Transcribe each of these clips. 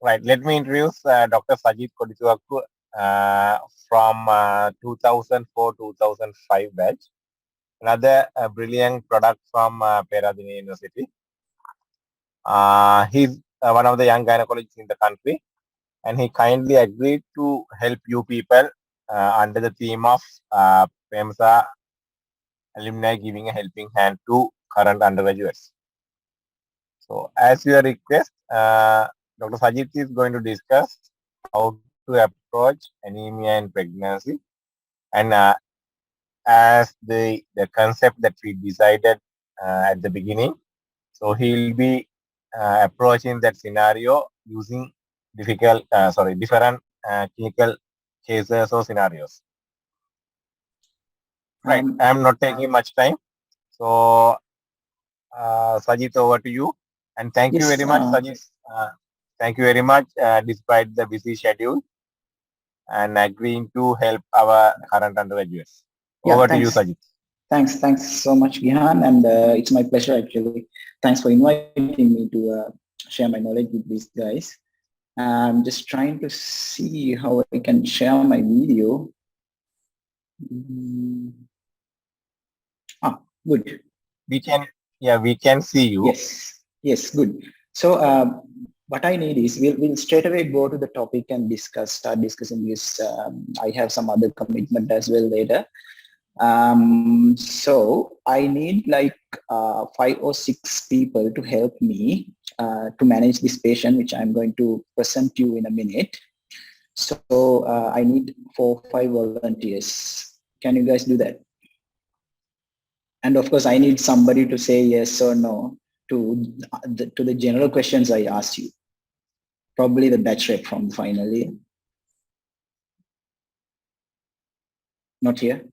Right. Let me introduce Dr. Sajith Kodithuwakku from 2004-2005 batch. Another brilliant product from Peradeniya University. He's one of the young gynecologists in the country, and he kindly agreed to help you people under the theme of PeMSAA alumni giving a helping hand to current undergraduates. So, as your request, Dr. Sajith is going to discuss how to approach anemia in pregnancy, and as the concept that we decided at the beginning, so he'll be approaching that scenario using different clinical cases or scenarios. Right. I'm not taking much time. So, Sajith, over to you. And thank you very much, Sajith. Thank you very much, despite the busy schedule, and agreeing to help our current undergraduates. Over to you, Sajith. Thanks so much, Gihan, and it's my pleasure actually. Thanks for inviting me to share my knowledge with these guys. I'm just trying to see how I can share my video. Good. We can see you. Yes, good. So what I need is we'll straight away go to the topic and start discussing this. I have some other commitment as well later. So I need like 5 or 6 people to help me to manage this patient, which I'm going to present to you in a minute. So I need 4 or 5 volunteers. Can you guys do that? And of course, I need somebody to say yes or no to the general questions I asked you. Probably the batch rep from the final year. Not here?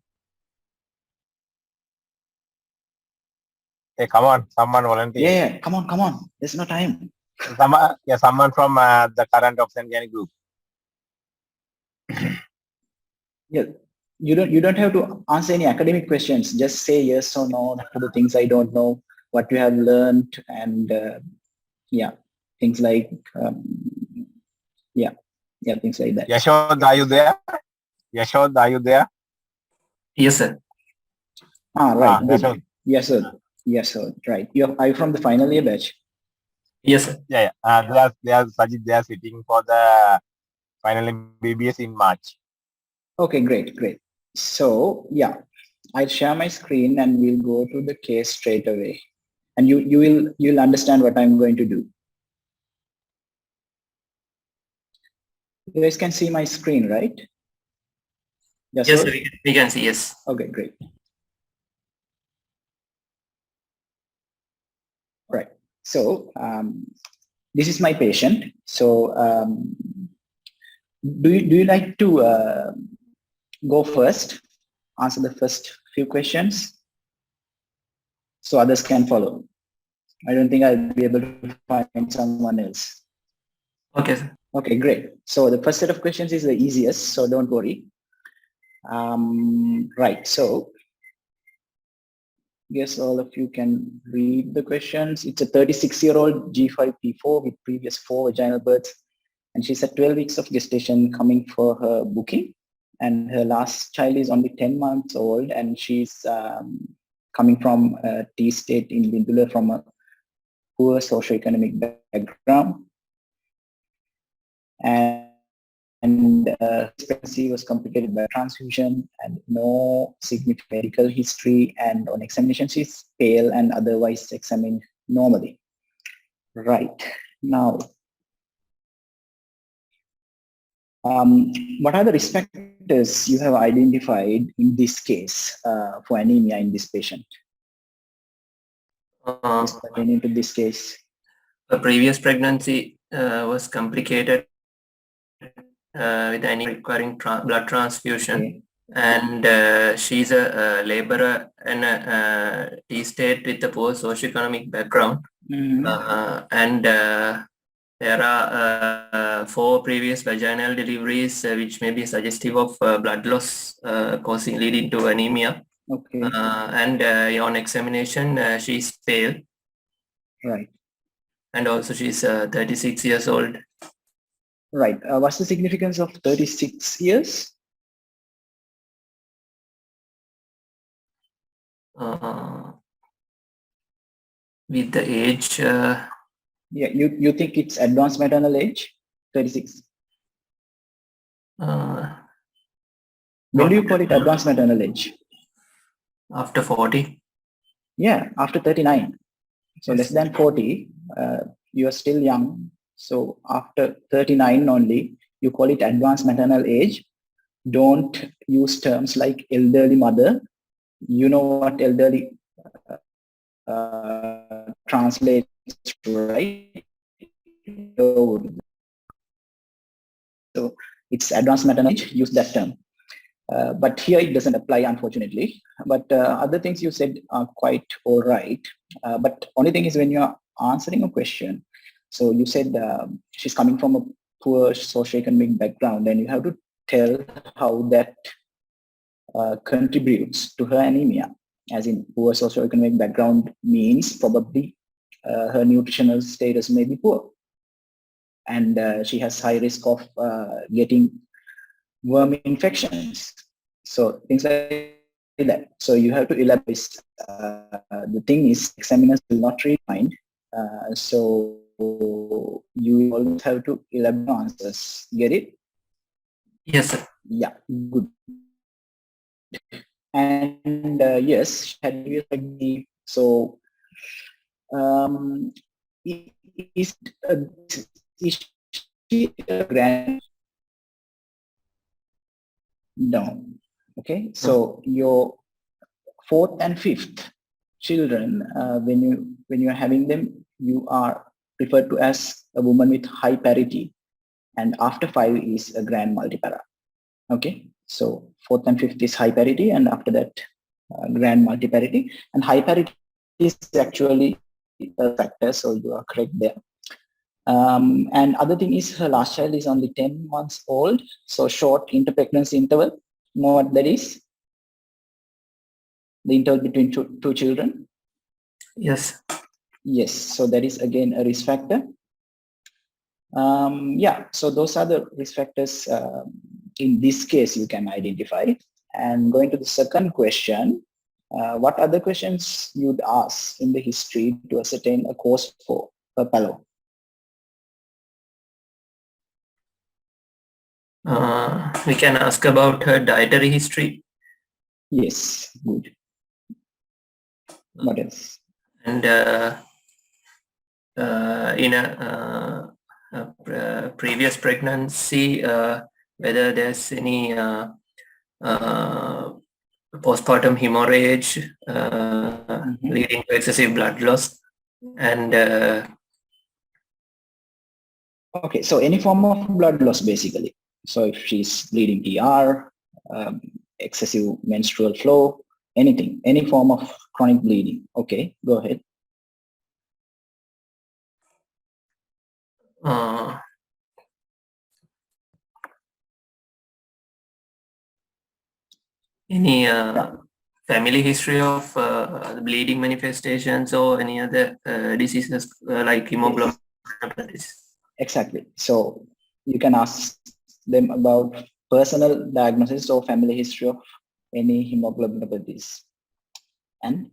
Hey, come on, someone volunteer. Yeah, come on. There's no time. Someone from the current option group. Yeah, you don't have to answer any academic questions. Just say yes or no to the things I don't know, what you have learned, and things like things like that. Yashod, are you there? Yashod, are you there? Yes, sir. Right. Good. Yes, sir. Right. Are you from the final year batch? Yes, sir. Yeah. They are Sajith. They are sitting for the final MBBS in March. Okay, great. So I'll share my screen and we'll go to the case straight away, and you'll understand what I'm going to do. You guys can see my screen, right? Yes, sir, we can see, yes. Okay, great. Right. So this is my patient. So do you like to go first, answer the first few questions so others can follow? I don't think I'll be able to find someone else. Okay, sir. Okay, great. So the first set of questions is the easiest, so don't worry. Right, so guess all of you can read the questions. It's a 36-year-old G5P4 with previous 4 vaginal births, and she's at 12 weeks of gestation coming for her booking, and her last child is only 10 months old, and she's coming from a T state in Lindular from a poor socioeconomic background. And pregnancy was complicated by transfusion and no significant medical history, and on examination she's pale and otherwise examined normally. Right. Now, what are the risk factors you have identified in this case for anemia in this patient? Into this case, the previous pregnancy was complicated with anemia requiring blood transfusion. Okay. And she's a laborer and a T state with a poor socioeconomic background. And there are 4 previous vaginal deliveries which may be suggestive of blood loss leading to anemia. Okay. And on examination, she's pale. Right. And also she's 36 years old. Right. What's the significance of 36 years? With the age, yeah, you think it's advanced maternal age, 36? When do you call it advanced maternal age? After 40. Yeah, after 39. So Yes. less than 40, you are still young. So after 39 only, you call it advanced maternal age. Don't use terms like elderly mother. You know what elderly translates, right? So it's advanced maternal age, use that term. But here it doesn't apply, unfortunately. But other things you said are quite all right. But only thing is when you're answering a question, so you said she's coming from a poor socioeconomic background, and you have to tell how that contributes to her anemia. As in, poor socioeconomic background means probably her nutritional status may be poor, and she has high risk of getting worm infections. So things like that. So you have to elaborate. The thing is, examiners will not read mind. So you always have to elaborate answers. Get it? Yes, sir. Yeah, good. And yes, she had previous. So is she a grand? No. Okay. So your fourth and fifth children, when you are having them, you are referred to as a woman with high parity, and after 5 is a grand multipara. Okay. So fourth and fifth is high parity, and after that grand multiparity. And high parity is actually a factor, so you are correct there. And other thing is her last child is only 10 months old, so short interpregnancy interval. You know what that is? The interval between two children? Yes. Yes, so that is again a risk factor. Yeah, so those are the risk factors in this case you can identify. And going to the second question, what other questions you'd ask in the history to ascertain a cause for a fellow? We can ask about her dietary history. Yes, good. What else? And in a previous pregnancy, whether there's any postpartum hemorrhage leading to excessive blood loss, and okay, so any form of blood loss basically. So if she's bleeding ER, excessive menstrual flow, anything, any form of chronic bleeding. Okay, go ahead. Any family history of bleeding manifestations or any other diseases like hemoglobinopathies? Exactly. So you can ask them about personal diagnosis or family history of any hemoglobinopathies. And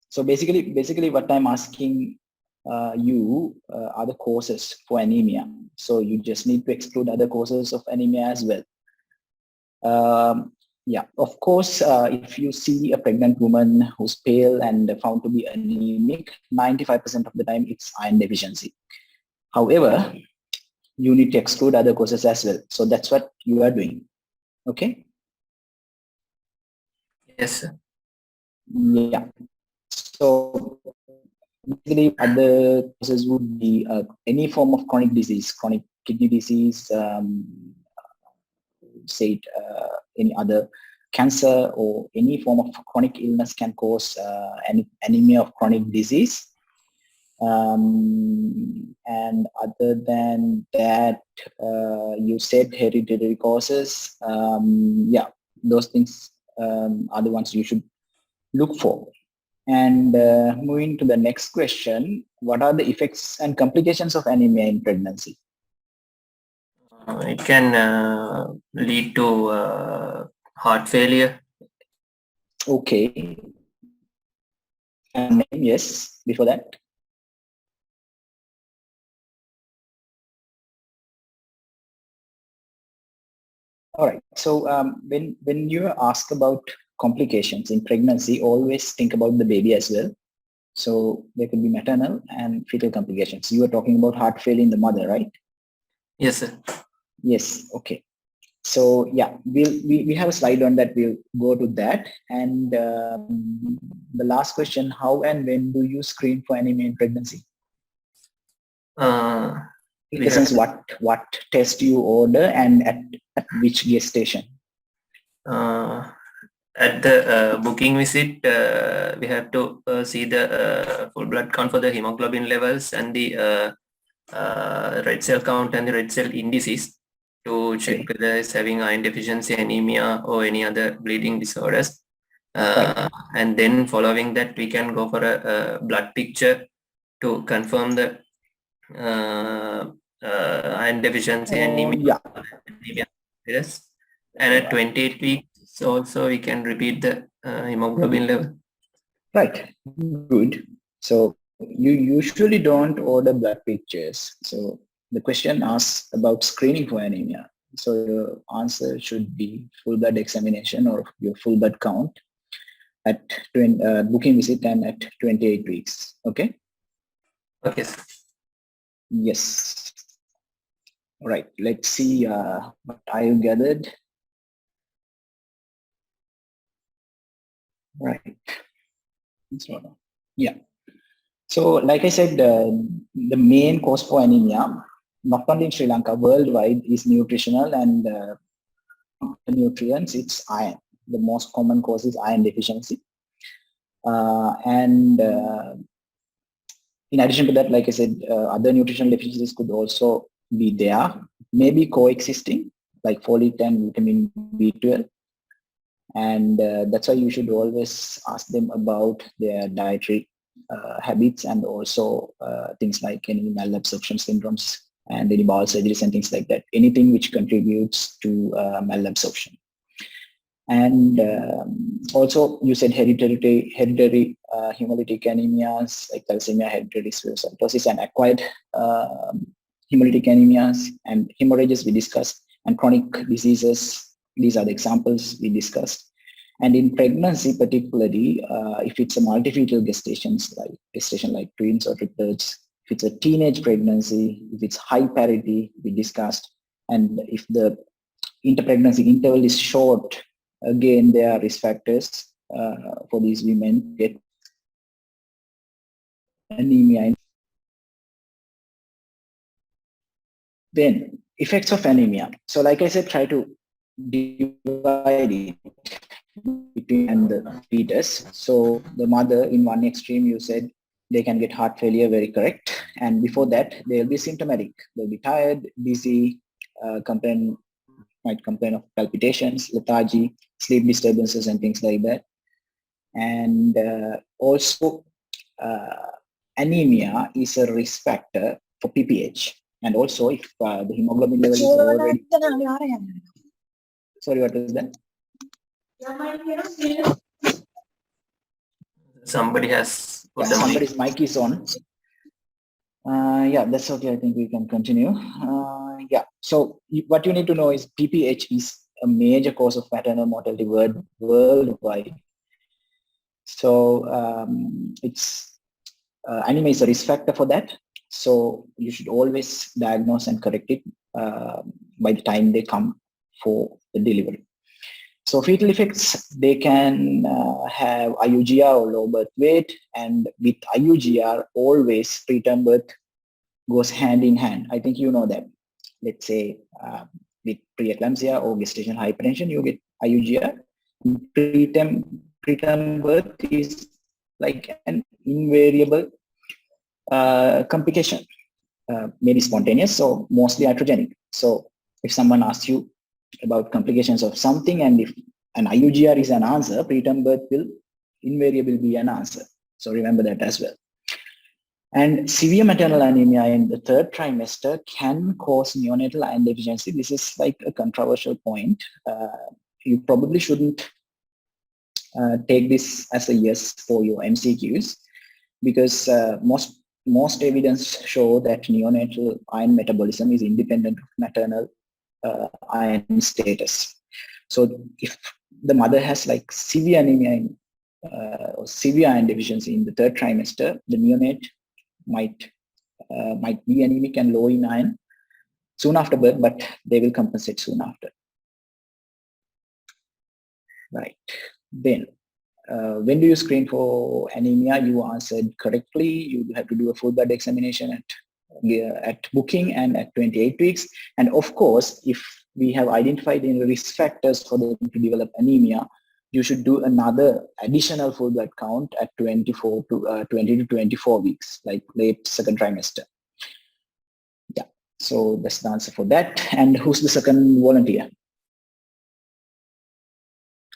so basically what I'm asking you are the causes for anemia. So you just need to exclude other causes of anemia as well. Yeah, of course, if you see a pregnant woman who's pale and found to be anemic, 95% of the time it's iron deficiency. However, you need to exclude other causes as well. So that's what you are doing. Okay? Yes, sir. Yeah. So basically other causes would be any form of chronic disease, chronic kidney disease, say any other cancer or any form of chronic illness can cause anemia of chronic disease. And other than that, you said hereditary causes. Yeah, those things are the ones you should look for. And moving to the next question, what are the effects and complications of anemia in pregnancy? It can lead to heart failure. Okay. And yes, before that. All right. So when you ask about complications in pregnancy, always think about the baby as well. So there could be maternal and fetal complications. You were talking about heart failure in the mother, right? Yes, sir. Yes. Okay. So yeah, we have a slide on that. We'll go to that. And the last question: how and when do you screen for anemia in pregnancy? In the sense, what test you order and at which gestation? At the booking visit, we have to see the full blood count for the hemoglobin levels and the red cell count and the red cell indices to check whether it's having iron deficiency, anemia, or any other bleeding disorders. And then following that, we can go for a blood picture to confirm the iron deficiency, anemia. Yes. And at 28 weeks also we can repeat the hemoglobin level. Right. Good. So you usually don't order blood pictures. So the question asks about screening for anemia. So your answer should be full blood examination or your full blood count at booking visit and at 28 weeks. Okay? Okay. Yes. All right. Let's see what I gathered. Right. So, yeah. So like I said, the main cause for anemia, not only in Sri Lanka, worldwide, is nutritional and nutrients, it's iron. The most common cause is iron deficiency. And in addition to that, like I said, other nutritional deficiencies could also be there, maybe coexisting, like folate and vitamin B12. And that's why you should always ask them about their dietary habits and also things like any malabsorption syndromes and any bowel surgeries and things like that. Anything which contributes to malabsorption. And also you said hereditary hemolytic anemias like thalassemia, hereditary spherocytosis, and acquired hemolytic anemias and hemorrhages we discussed, and chronic diseases. These are the examples we discussed. And in pregnancy, particularly, if it's a multifetal gestation like twins or triplets, if it's a teenage pregnancy, if it's high parity, we discussed, and if the interpregnancy interval is short, again, there are risk factors for these women to get anemia. Then, effects of anemia. So like I said, try to divide it between the fetus. So the mother, in one extreme, you said they can get heart failure, very correct. And before that, they'll be symptomatic. They'll be tired, dizzy, might complain of palpitations, lethargy, sleep disturbances, and things like that. And also, anemia is a risk factor for PPH. And also, if the hemoglobin level is already... Sorry, what was that? Somebody has put somebody's mic is on. Yeah, that's okay. I think we can continue. Yeah, so what you need to know is PPH is a major cause of maternal mortality worldwide. So it's anemia is a risk factor for that. So you should always diagnose and correct it by the time they come for the delivery. So fetal effects, they can have IUGR or low birth weight, and with IUGR, always preterm birth goes hand in hand. I think you know that. Let's say with preeclampsia or gestational hypertension, you get IUGR. Preterm birth is like an invariable complication, maybe spontaneous, so mostly iatrogenic. So if someone asks you about complications of something, and if an IUGR is an answer, preterm birth will invariably be an answer. So remember that as well. And severe maternal anemia in the third trimester can cause neonatal iron deficiency. This is like a controversial point. You probably shouldn't take this as a yes for your MCQs, because most evidence show that neonatal iron metabolism is independent of maternal iron status. So if the mother has like severe anemia or severe iron deficiency in the third trimester, the neonate might be anemic and low in iron soon after birth, but they will compensate soon after. Right. Then, when do you screen for anemia? You answered correctly. You have to do a full blood examination at booking and at 28 weeks. And of course, if we have identified any risk factors for them to develop anemia, you should do another additional full blood count at 20 to 24 weeks, like late second trimester. Yeah, so that's the answer for that. And who's the second volunteer?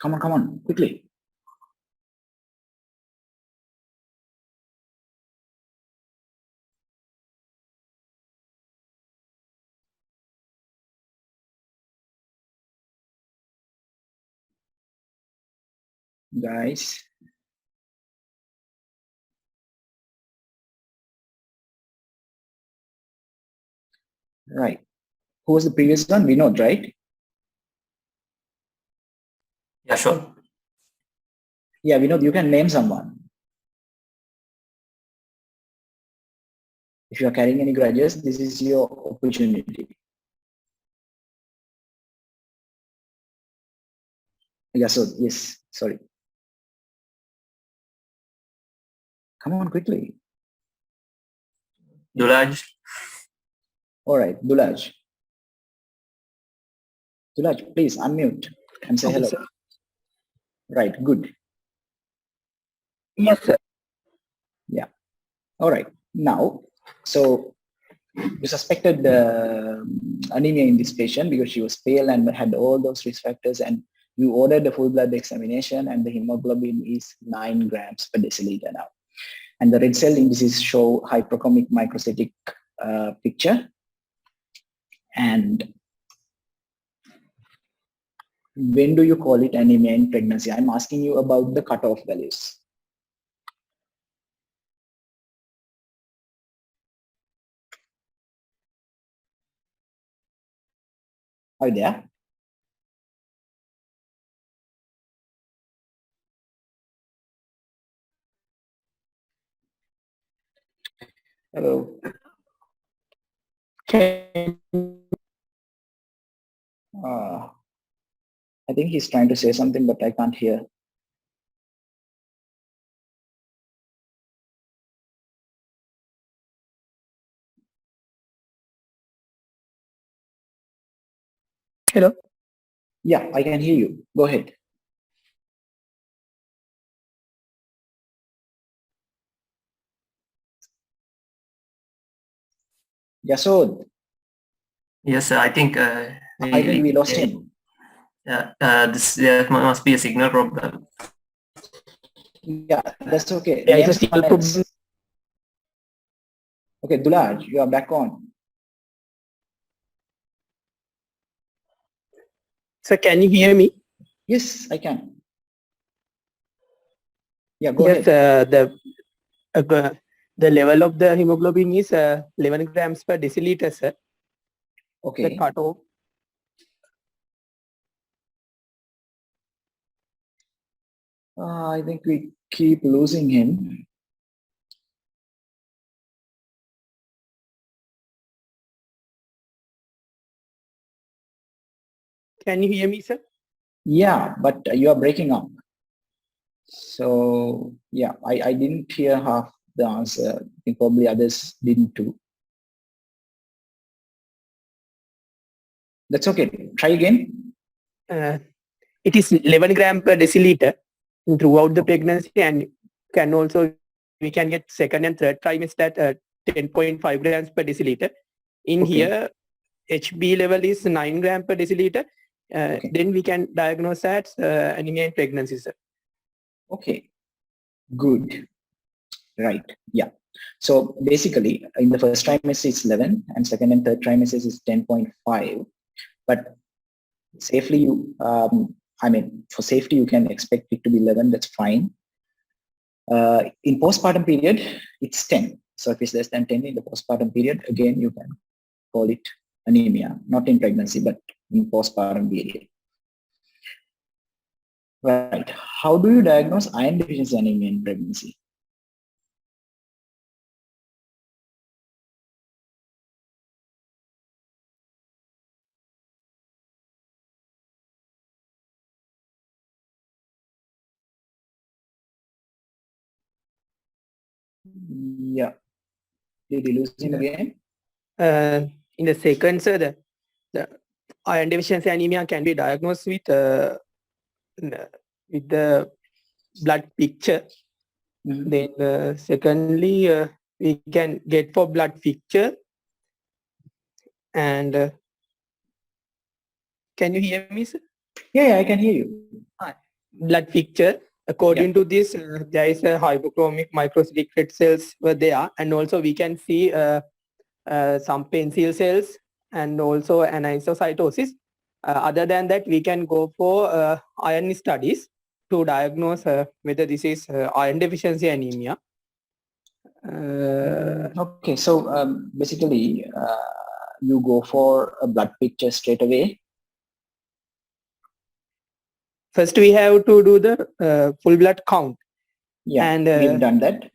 Come on, quickly. Guys. Right. Who was the previous one? Vinod, right? Yeah, sure. Yeah, Vinod, you can name someone. If you are carrying any grudges, this is your opportunity. Yeah, so yes, sorry. Come on, quickly. Dulaj. All right, Dulaj. Dulaj, please unmute and say hello. Sir. Right, good. Yes, sir. Yeah. All right. Now, so you suspected anemia in this patient because she was pale and had all those risk factors, and you ordered a full blood examination, and the hemoglobin is 9 grams per deciliter now. And the red cell indices show hyperchromic microcytic picture. And when do you call it anemia in pregnancy? I'm asking you about the cutoff values. Are you there? Hello. I think he's trying to say something, but I can't hear. Hello. Yeah, I can hear you. Go ahead. Yasod. Yes, I think we lost him. Yeah, there must be a signal problem. Yeah, that's okay. There is a signal problem. Okay, Dulaj, you are back on. Sir, can you hear me? Yes, I can. Yeah, go ahead. The level of the hemoglobin is 11 grams per deciliter, sir. Okay. The cutoff. I think we keep losing him. Can you hear me, sir? Yeah, but you are breaking up. So yeah, I didn't hear half the answer. I think probably others didn't too. That's okay. Try again. It is 11 grams per deciliter throughout the pregnancy, and we can get second and third trimester at 10.5 grams per deciliter. In here, HB level is 9 grams per deciliter. Then we can diagnose as anemia in pregnancy, sir. Okay, good. Right. Yeah. So basically, in the first trimester it's 11, and second and third trimesters is 10.5. But safely, you, for safety, you can expect it to be 11. That's fine. In postpartum period, it's 10. So if it's less than 10 in the postpartum period, again, you can call it anemia, not in pregnancy, but in postpartum period. Right. How do you diagnose iron deficiency anemia in pregnancy? Yeah. Did you lose him again? In the second, sir, the iron deficiency anemia can be diagnosed with the blood picture. Then secondly, we can get for blood picture. And can you hear me, sir? Yeah, I can hear you. Blood picture. According to this, there is a hypochromic microcytic red cells were there, and also we can see some pencil cells and also anisocytosis. Other than that, we can go for iron studies to diagnose whether this is iron deficiency anemia. Okay, so basically, you go for a blood picture straight away. First, we have to do the full blood count. Yeah, and we've done that.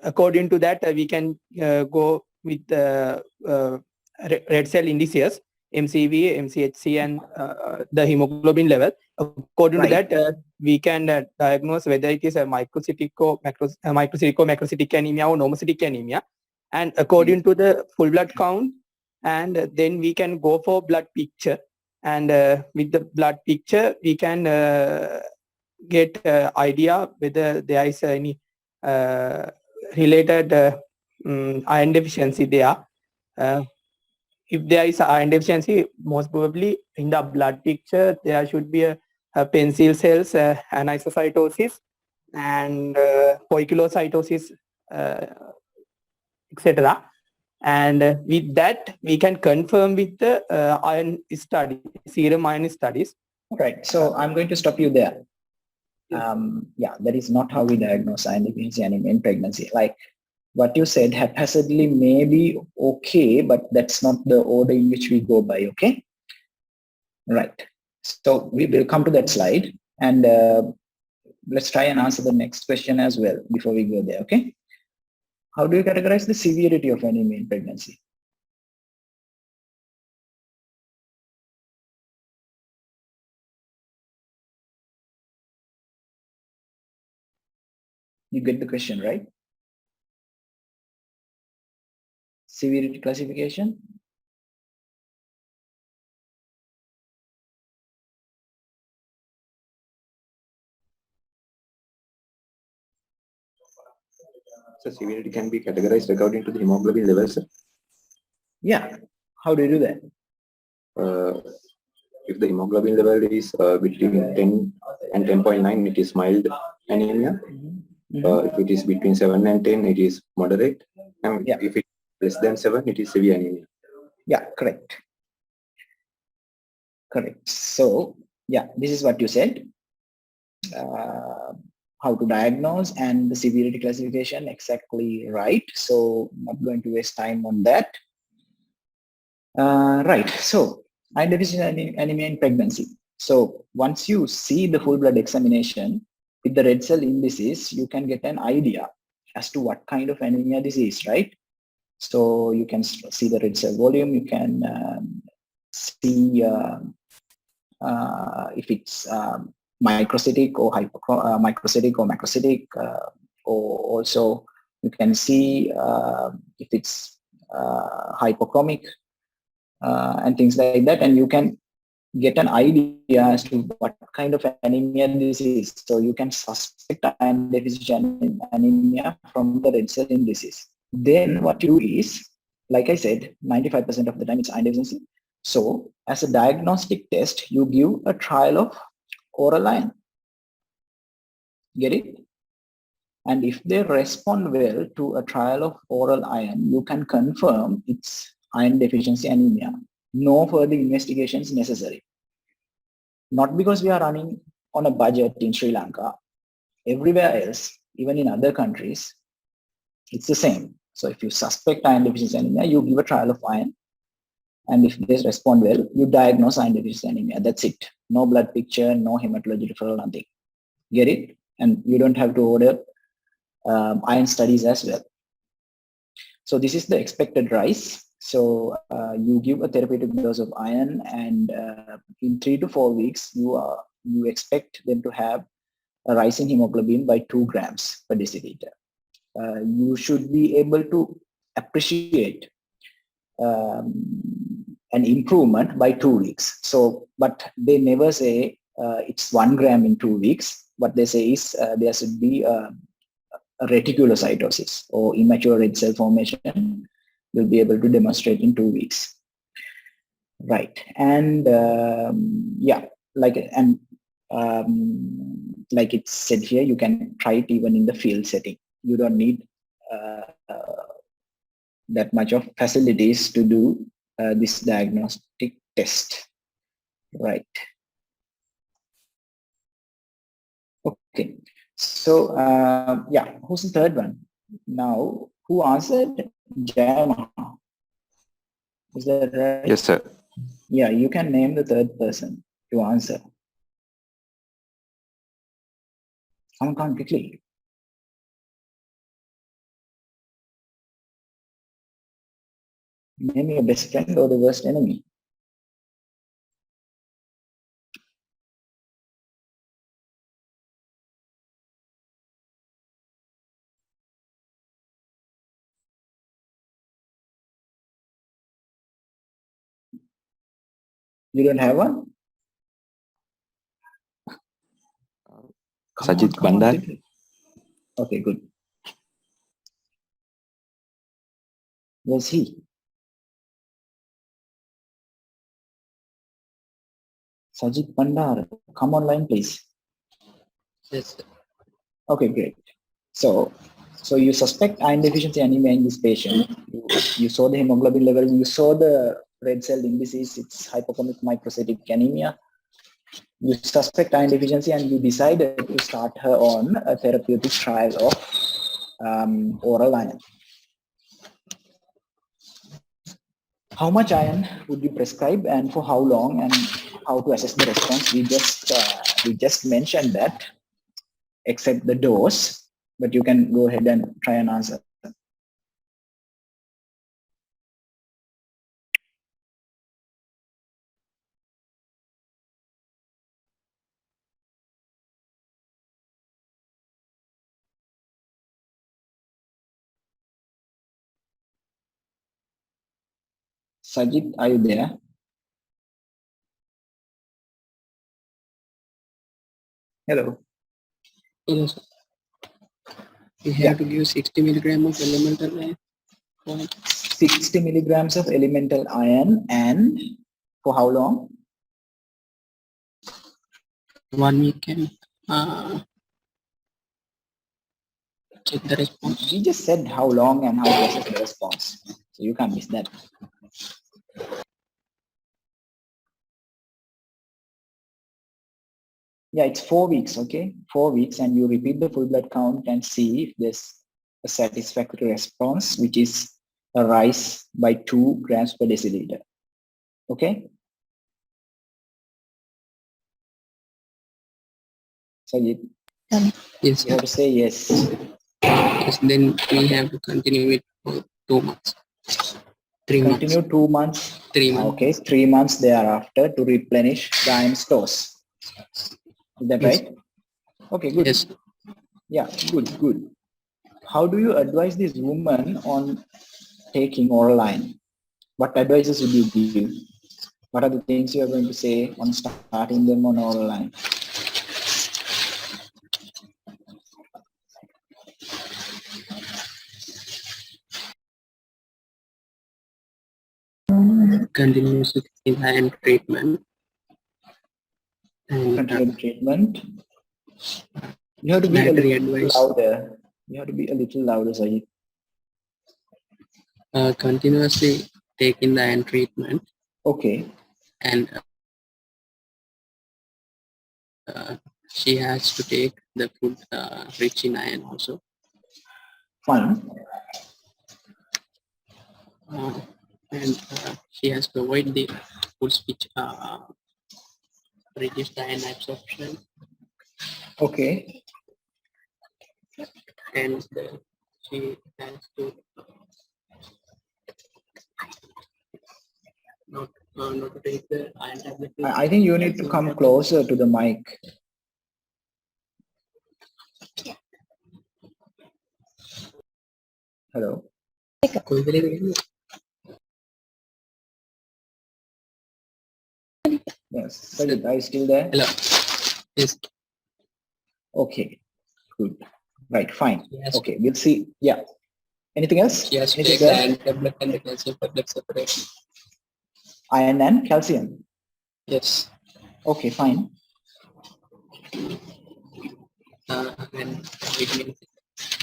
According to that, we can go with red cell indices, MCV, MCHC, and the hemoglobin level. According to that, we can diagnose whether it is a microcytic or macrocytic anemia or normocytic anemia. And according to the full blood count, and then we can go for blood picture. And with the blood picture, we can get idea whether there is any related iron deficiency there. If there is iron deficiency, most probably in the blood picture, there should be a pencil cells, anisocytosis, and poikilocytosis, etc. And with that, we can confirm with the iron study, serum iron studies. Right. So I'm going to stop you there. Yeah, that is not how we diagnose iron deficiency anemia in pregnancy. Like what you said, haphazardly may be okay, but that's not the order in which we go by. Okay. Right. So we will come to that slide, and let's try and answer the next question as well before we go there. Okay. How do you categorize the severity of anemia in pregnancy? You get the question, right? Severity classification. So severity can be categorized according to the hemoglobin levels. Yeah. How do you do that? If the hemoglobin level is between 10 and 10.9, it is mild anemia. If it is between 7 and 10, it is moderate. And if it is less than 7, it is severe anemia. Yeah, correct. Correct. So, yeah, this is what you said. How to diagnose and the severity classification, exactly right. So, not going to waste time on that. Right. So, iron deficiency anemia in pregnancy. So, once you see the full blood examination with the red cell indices, you can get an idea as to what kind of anemia this is, right? So, you can see the red cell volume. You can see if it's microcytic or microcytic or macrocytic, or also you can see if it's hypochromic and things like that, and you can get an idea as to what kind of anemia this is. So you can suspect iron deficiency anemia from the red cell indices. Then what you do is, like I said, 95% of the time it's iron deficiency. So as a diagnostic test, you give a trial of oral iron. Get it? And if they respond well to a trial of oral iron, you can confirm it's iron deficiency anemia. No further investigations necessary. Not because we are running on a budget in Sri Lanka. Everywhere else, even in other countries, it's the same. So if you suspect iron deficiency anemia, you give a trial of iron. And if they respond well, you diagnose iron deficiency anemia. That's it. No blood picture, no hematology referral, nothing. Get it? And you don't have to order iron studies as well. So this is the expected rise. So you give a therapeutic dose of iron, and in 3 to 4 weeks, you expect them to have a rise in hemoglobin by 2 grams per deciliter. You should be able to appreciate an improvement by 2 weeks. So, but they never say it's 1 gram in 2 weeks. What they say is there should be a reticulocytosis or immature red cell formation. You'll be able to demonstrate in 2 weeks. Right. And yeah, like it's said here, you can try it even in the field setting. You don't need that much of facilities to do this diagnostic test. Right. Okay. So yeah, who's the third one? Now, who answered? Jayama. Is that right? Yes, sir. Yeah, you can name the third person to answer. Come on, quickly. Name your best friend or the worst enemy. You don't have one? Sajith Kodithuwakku. Okay, good. Where's he? Sajith Bandar, come online, please. Yes. Okay, great. So you suspect iron deficiency anemia in this patient. You saw the hemoglobin level. You saw the red cell indices. It's hypochromic microcytic anemia. You suspect iron deficiency, and you decided to start her on a therapeutic trial of oral iron. How much iron would you prescribe, and for how long, and how to assess the response? We just mentioned that, except the dose, but you can go ahead and try and answer. Sajith, are you there? Hello. Yes. We have to give 60 milligram of elemental iron. 60 milligrams of elemental iron, and for how long? 1 week and check the response. We just said how long and how to assess the response. So you can't miss that. Yeah, it's 4 weeks, okay? 4 weeks, and you repeat the full blood count and see if there's a satisfactory response, which is a rise by 2 grams per deciliter. Okay? So you Yes, have to say yes. yes. Then we have to continue it for 2 months. 3 months. Continue 2 months. 3 months. Okay, 3 months thereafter to replenish the iron stores. Is that Yes. right? Okay, good. Yes. Yeah, good. How do you advise this woman on taking oral iron? What advices would you give? What are the things you are going to say on starting them on oral iron? Continuous iron treatment. And Continue treatment. You have to be a dietary little advice. louder. You have to be a little louder, Sajith. Continuously taking the iron treatment. Okay. And she has to take the food rich in iron also. Fine. And she has to avoid the foods which reduce the iron absorption. Okay. And she has to not take the iron tablet. I think you need to come closer to the mic. Hello. Yes. Sajith, are you still there? Hello. Yes. Okay. Good. Right. Fine. Yes. Okay. We'll see. Yeah. Anything else? She has to Anything take the else? iron tablet and the calcium tablet separately. Iron and calcium. Yes. Okay. Fine. And vitamins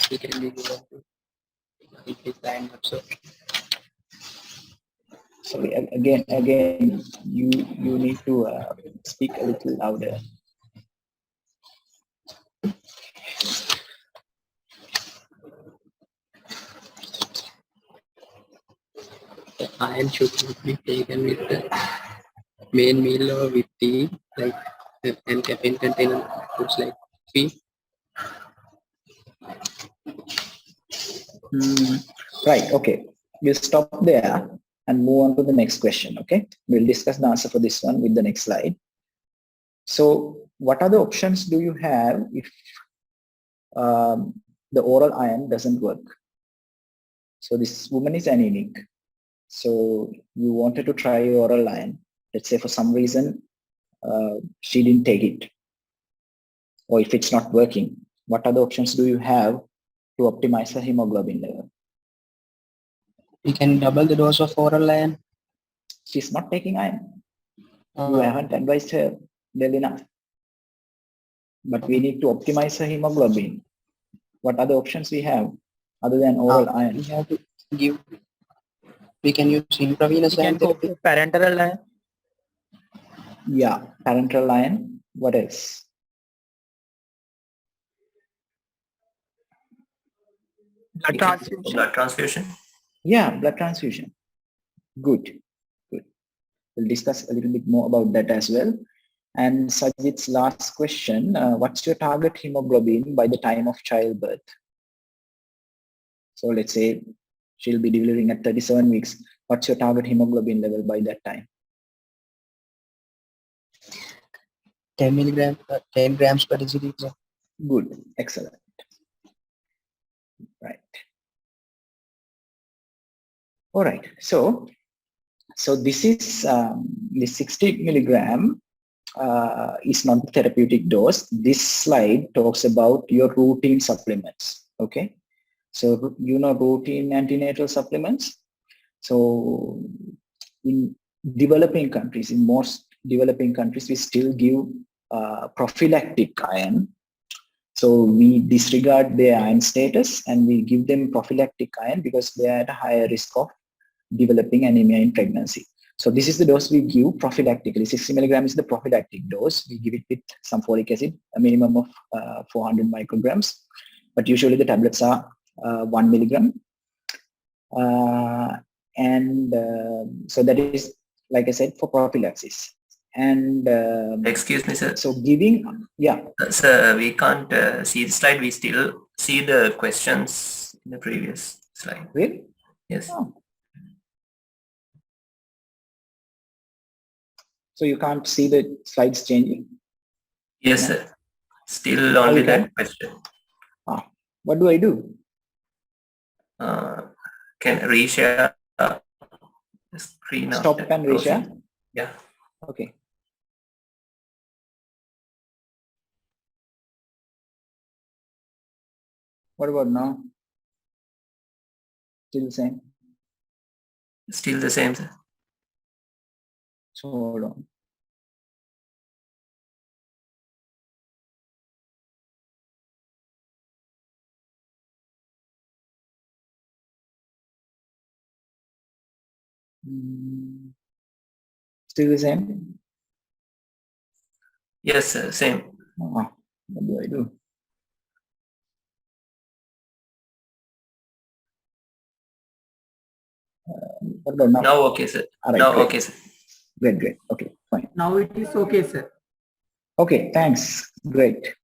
we can be given to increase the iron absorption. Sorry. Again. You need to speak a little louder. The iron should not be taken with the main meal or with tea, like and caffeine containing foods like tea. Right. Okay. We'll stop there and move on to the next question. Okay. We'll discuss the answer for this one with the next slide. So what other options do you have if the oral iron doesn't work? So this woman is anemic. So you wanted to try oral iron. Let's say for some reason she didn't take it. Or if it's not working, what other options do you have to optimize her hemoglobin level? We can double the dose of oral iron. She's not taking iron. You haven't advised her well enough. But we need to optimize her hemoglobin. What other options we have other than oral iron? We have to give. We can use intravenous iron therapy. Parenteral iron. Yeah, parenteral iron. What else? Blood transfusion. Blood transfusion. Yeah, blood transfusion. Good. We'll discuss a little bit more about that as well. And Sajith's last question, what's your target hemoglobin by the time of childbirth? So let's say she'll be delivering at 37 weeks. What's your target hemoglobin level by that time? 10 grams per deciliter. Good. Excellent. Right. All right. So this is the 60 milligram is not the therapeutic dose. This slide talks about your routine supplements. Okay. So routine antenatal supplements. So in developing countries, in most developing countries, we still give prophylactic iron. So we disregard their iron status and we give them prophylactic iron because they are at a higher risk of developing anemia in pregnancy. So this is the dose we give prophylactically. 60 milligrams is the prophylactic dose. We give it with some folic acid, a minimum of 400 micrograms. But usually the tablets are 1 milligram. So that is, like I said, for prophylaxis. And Excuse me, sir. so giving, yeah. Sir, we can't see the slide. We still see the questions in the previous slide. Really? Yes. Oh. So you can't see the slides changing? Yes, sir. Still only that question. What do I do? Can reshare the screen? Stop after and closing? reshare? Yeah. Okay. What about now? Still the same? Still the same, sir. So hold on. Still the same? Yes, sir, same. What do I do? What about now? Now, okay, sir. All right, Now, great. okay, sir. Great. Okay, fine. Now it is okay, sir. Okay, thanks. Great.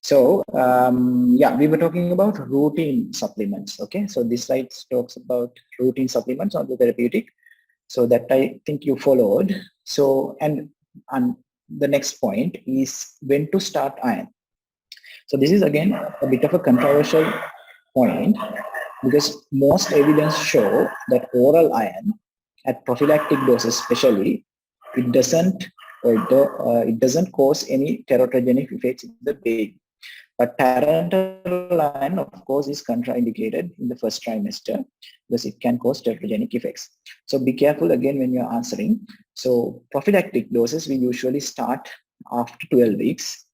So, yeah, we were talking about routine supplements. Okay, so this slide talks about routine supplements on the therapeutic. So that I think you followed. So, and the next point is when to start iron. So this is again a bit of a controversial point because most evidence show that oral iron at prophylactic doses especially, it doesn't cause any teratogenic effects in the baby. But parenteral iron, of course, is contraindicated in the first trimester because it can cause teratogenic effects. So be careful again when you're answering. So prophylactic doses we usually start after 12 weeks,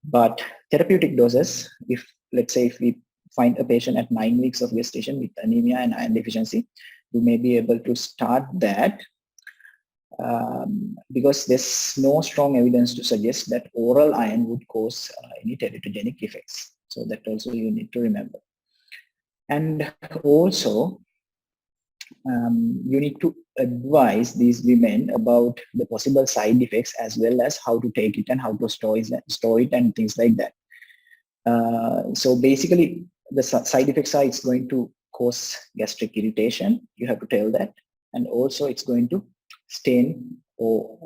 but therapeutic doses, if let's say if we find a patient at 9 weeks of gestation with anemia and iron deficiency, you may be able to start that because there's no strong evidence to suggest that oral iron would cause any teratogenic effects. So that also you need to remember. And also, you need to advise these women about the possible side effects as well as how to take it and how to store it and things like that. So basically, the side effects are it's going to cause gastric irritation. You have to tell that. And also it's going to stain or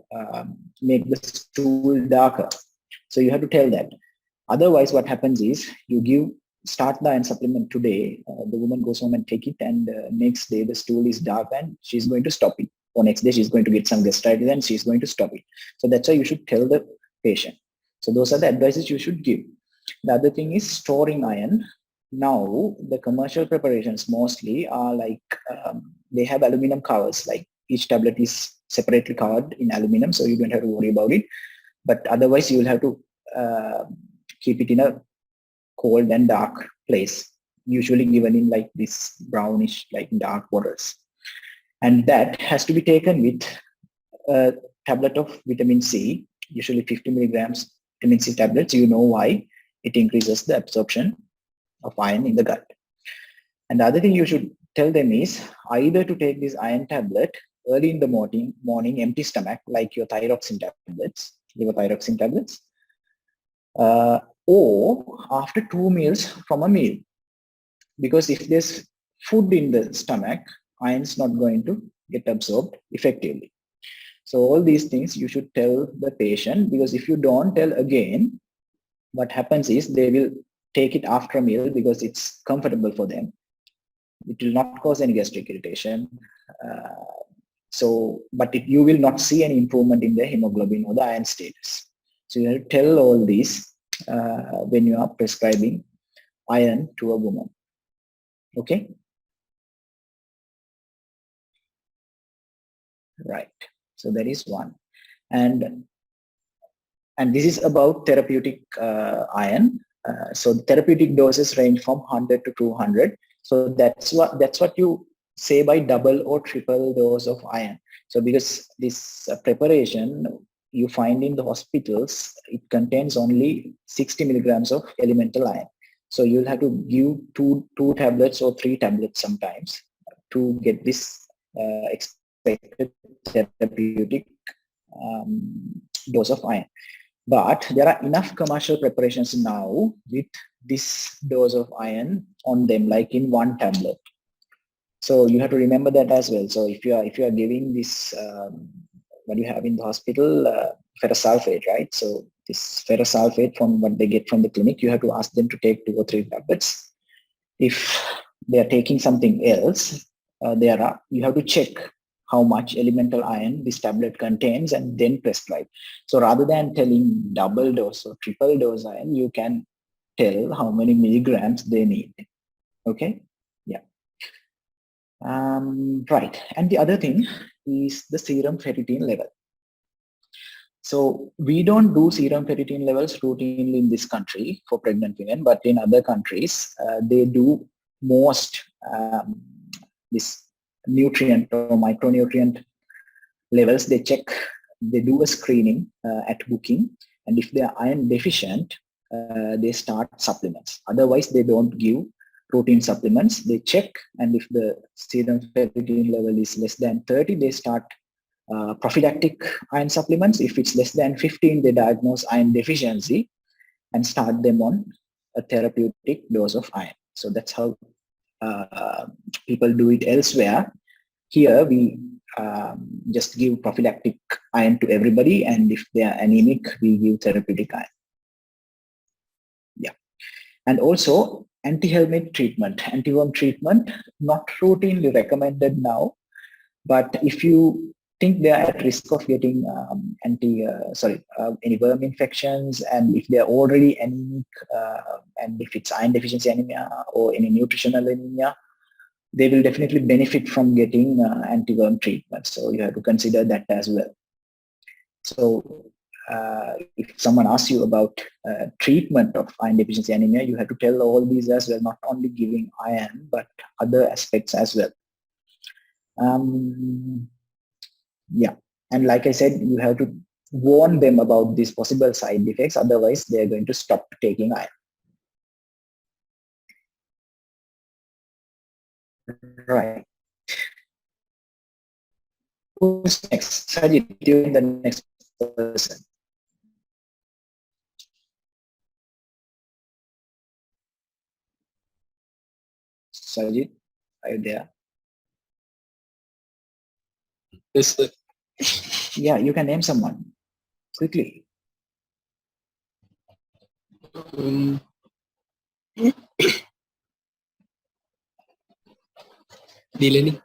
make the stool darker. So you have to tell that. Otherwise, what happens is you start the iron supplement today, the woman goes home and take it, and next day the stool is dark and she's going to stop it. Or next day she's going to get some gastritis and she's going to stop it. So that's why you should tell the patient. So those are the advices you should give. The other thing is storing iron. Now the commercial preparations mostly are like they have aluminum covers, like each tablet is separately covered in aluminum, so you don't have to worry about it. But otherwise you will have to keep it in a cold and dark place, usually given in like this brownish, like dark bottles. And that has to be taken with a tablet of vitamin C, usually 50 milligrams vitamin C tablets. You know why? It increases the absorption of iron in the gut. And the other thing you should tell them is either to take this iron tablet early in the morning, empty stomach, like your thyroxine tablets, levothyroxine tablets, or after 2 meals from a meal. Because if there's food in the stomach, iron is not going to get absorbed effectively. So all these things you should tell the patient, because if you don't tell again, what happens is they will take it after a meal because it's comfortable for them. It will not cause any gastric irritation. But you will not see any improvement in the hemoglobin or the iron status. So you have to tell all these when you are prescribing iron to a woman. Okay? Right. So that is one. And this is about therapeutic iron. So the therapeutic doses range from 100 to 200. So that's what you say by double or triple dose of iron. So because this preparation you find in the hospitals, it contains only 60 milligrams of elemental iron. So you'll have to give two tablets or 3 tablets sometimes to get this expected therapeutic dose of iron. But there are enough commercial preparations now with this dose of iron on them, like in 1 tablet. So you have to remember that as well. So if you are giving this, what you have in the hospital, ferrous sulfate, right? So this ferrous sulfate from what they get from the clinic, you have to ask them to take 2 or 3 tablets. If they are taking something else, you have to check how much elemental iron this tablet contains and then prescribe. So rather than telling double dose or triple dose iron, you can tell how many milligrams they need. Okay? Yeah. Right. And the other thing is the serum ferritin level. So we don't do serum ferritin levels routinely in this country for pregnant women, but in other countries, they do most this nutrient or micronutrient levels, they do a screening at booking, and if they are iron deficient, they start supplements. Otherwise, they don't give protein supplements. They check, and if the serum ferritin level is less than 30, they start prophylactic iron supplements. If it's less than 15, they diagnose iron deficiency and start them on a therapeutic dose of iron. So that's how people do it elsewhere. Here we just give prophylactic iron to everybody, and if they are anemic, we give therapeutic iron. Yeah, and also anti-helminth treatment, antiworm treatment, not routinely recommended now, but if you think they are at risk of getting any worm infections, and if they are already anemic, and if it's iron deficiency anemia or any nutritional anemia, they will definitely benefit from getting anti-worm treatment. So you have to consider that as well. So if someone asks you about treatment of iron deficiency anemia, you have to tell all these as well, not only giving iron, but other aspects as well. Yeah, and like I said, you have to warn them about these possible side effects, otherwise they're going to stop taking iron. Right. Who's next? Sajith, you're the next person. Sajith, are you there? Yes, sir. Yeah, you can name someone quickly. Dileni.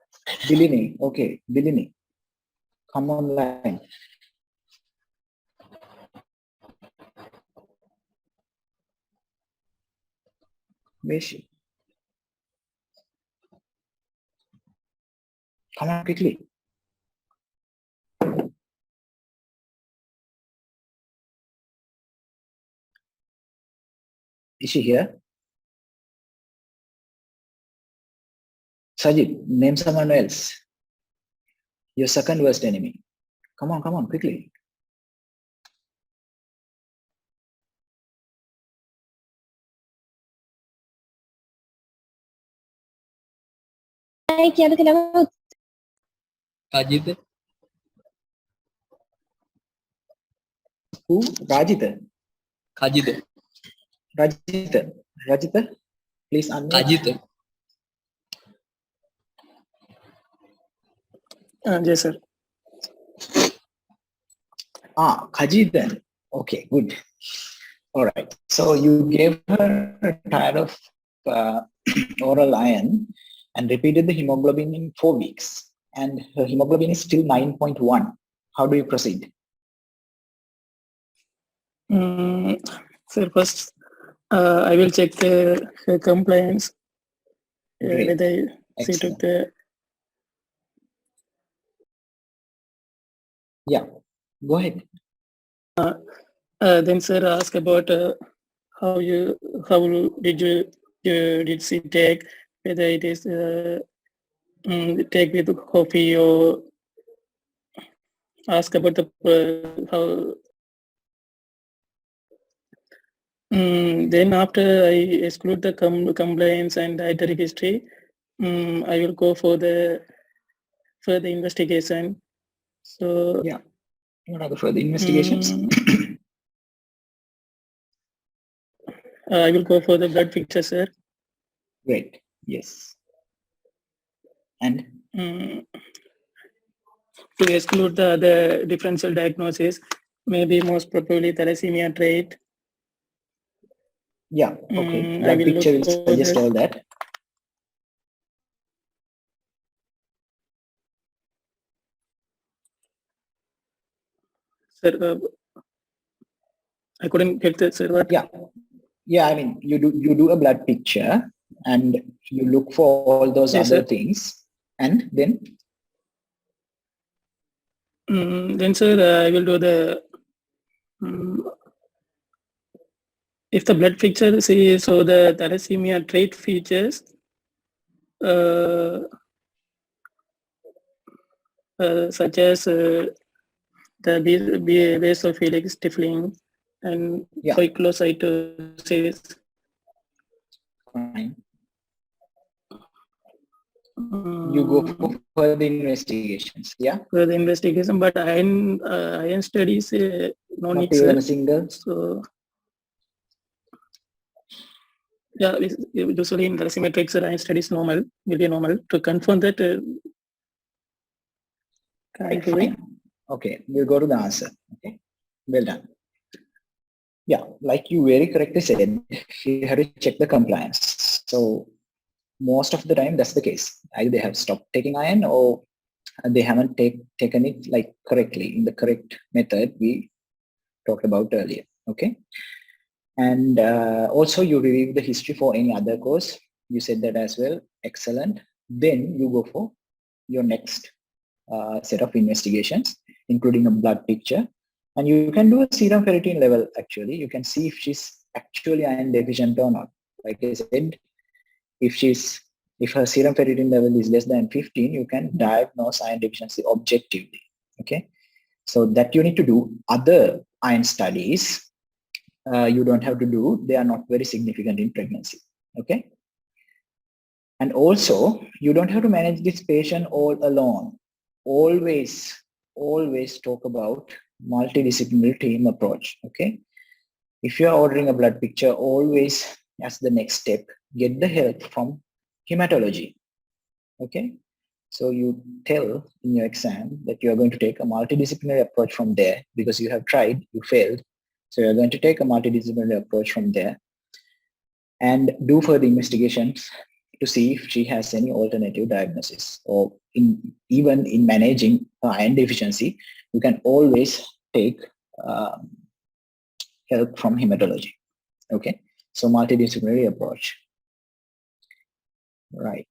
Dilini, okay, Dilini, come online. Where is she? Come on quickly. Is she here? Sajid, name someone else. Your second worst enemy. Come on, quickly. Sajith. Who? Rajita. Sajith. Rajita, please unmute. Sajith. Yes, sir. Kajit. Okay, good. All right. So you gave her a tired of oral iron and repeated the hemoglobin in 4 weeks, and her hemoglobin is still 9.1. How do you proceed? So first, I will check her compliance. Whether she took the. Yeah, go ahead. Then sir ask about how did she take, whether it is take with coffee, or ask about the how. Then after I exclude the compliance and dietary history, I will go for the further investigation. So yeah, what are the further investigations? I will go for the blood picture, sir. Great. Yes. And to exclude the other differential diagnosis, maybe most probably thalassemia trait. Yeah. Okay. Blood picture will suggest all that. Sir, I couldn't get that, sir. What? Yeah. I mean, you do a blood picture and you look for all those other things, and then. Then, sir, I will do the. If the blood picture says so, the thalassemia trait features. such as the basophilic stifling and cyclocytosis. Fine. You go for further investigations, yeah? Further investigation, but iron studies no Not need, even sir. a single? So, yeah, usually in the symmetrics, iron studies will be normal. To confirm that, Right, fine. Okay, we'll go to the answer. Okay, well done. Yeah, like you very correctly said, you have to check the compliance. So most of the time that's the case. Either they have stopped taking iron or they haven't taken it like correctly in the correct method we talked about earlier. Okay, and also you review the history for any other course. You said that as well. Excellent. Then you go for your next set of investigations, including a blood picture. And you can do a serum ferritin level, actually. You can see if she's actually iron deficient or not. Like I said, if her serum ferritin level is less than 15, you can diagnose iron deficiency objectively. Okay, so that you need to do. Other iron studies, you don't have to do. They are not very significant in pregnancy. Okay, and also you don't have to manage this patient all alone. Always talk about multidisciplinary team approach. Okay, if you are ordering a blood picture, always as the next step, get the help from hematology. Okay, so you tell in your exam that you are going to take a multidisciplinary approach from there because you have tried, you failed. So you're going to take a multidisciplinary approach from there and do further investigations to see if she has any alternative diagnosis, or even in managing iron deficiency, you can always take help from hematology. Okay, so multidisciplinary approach. Right.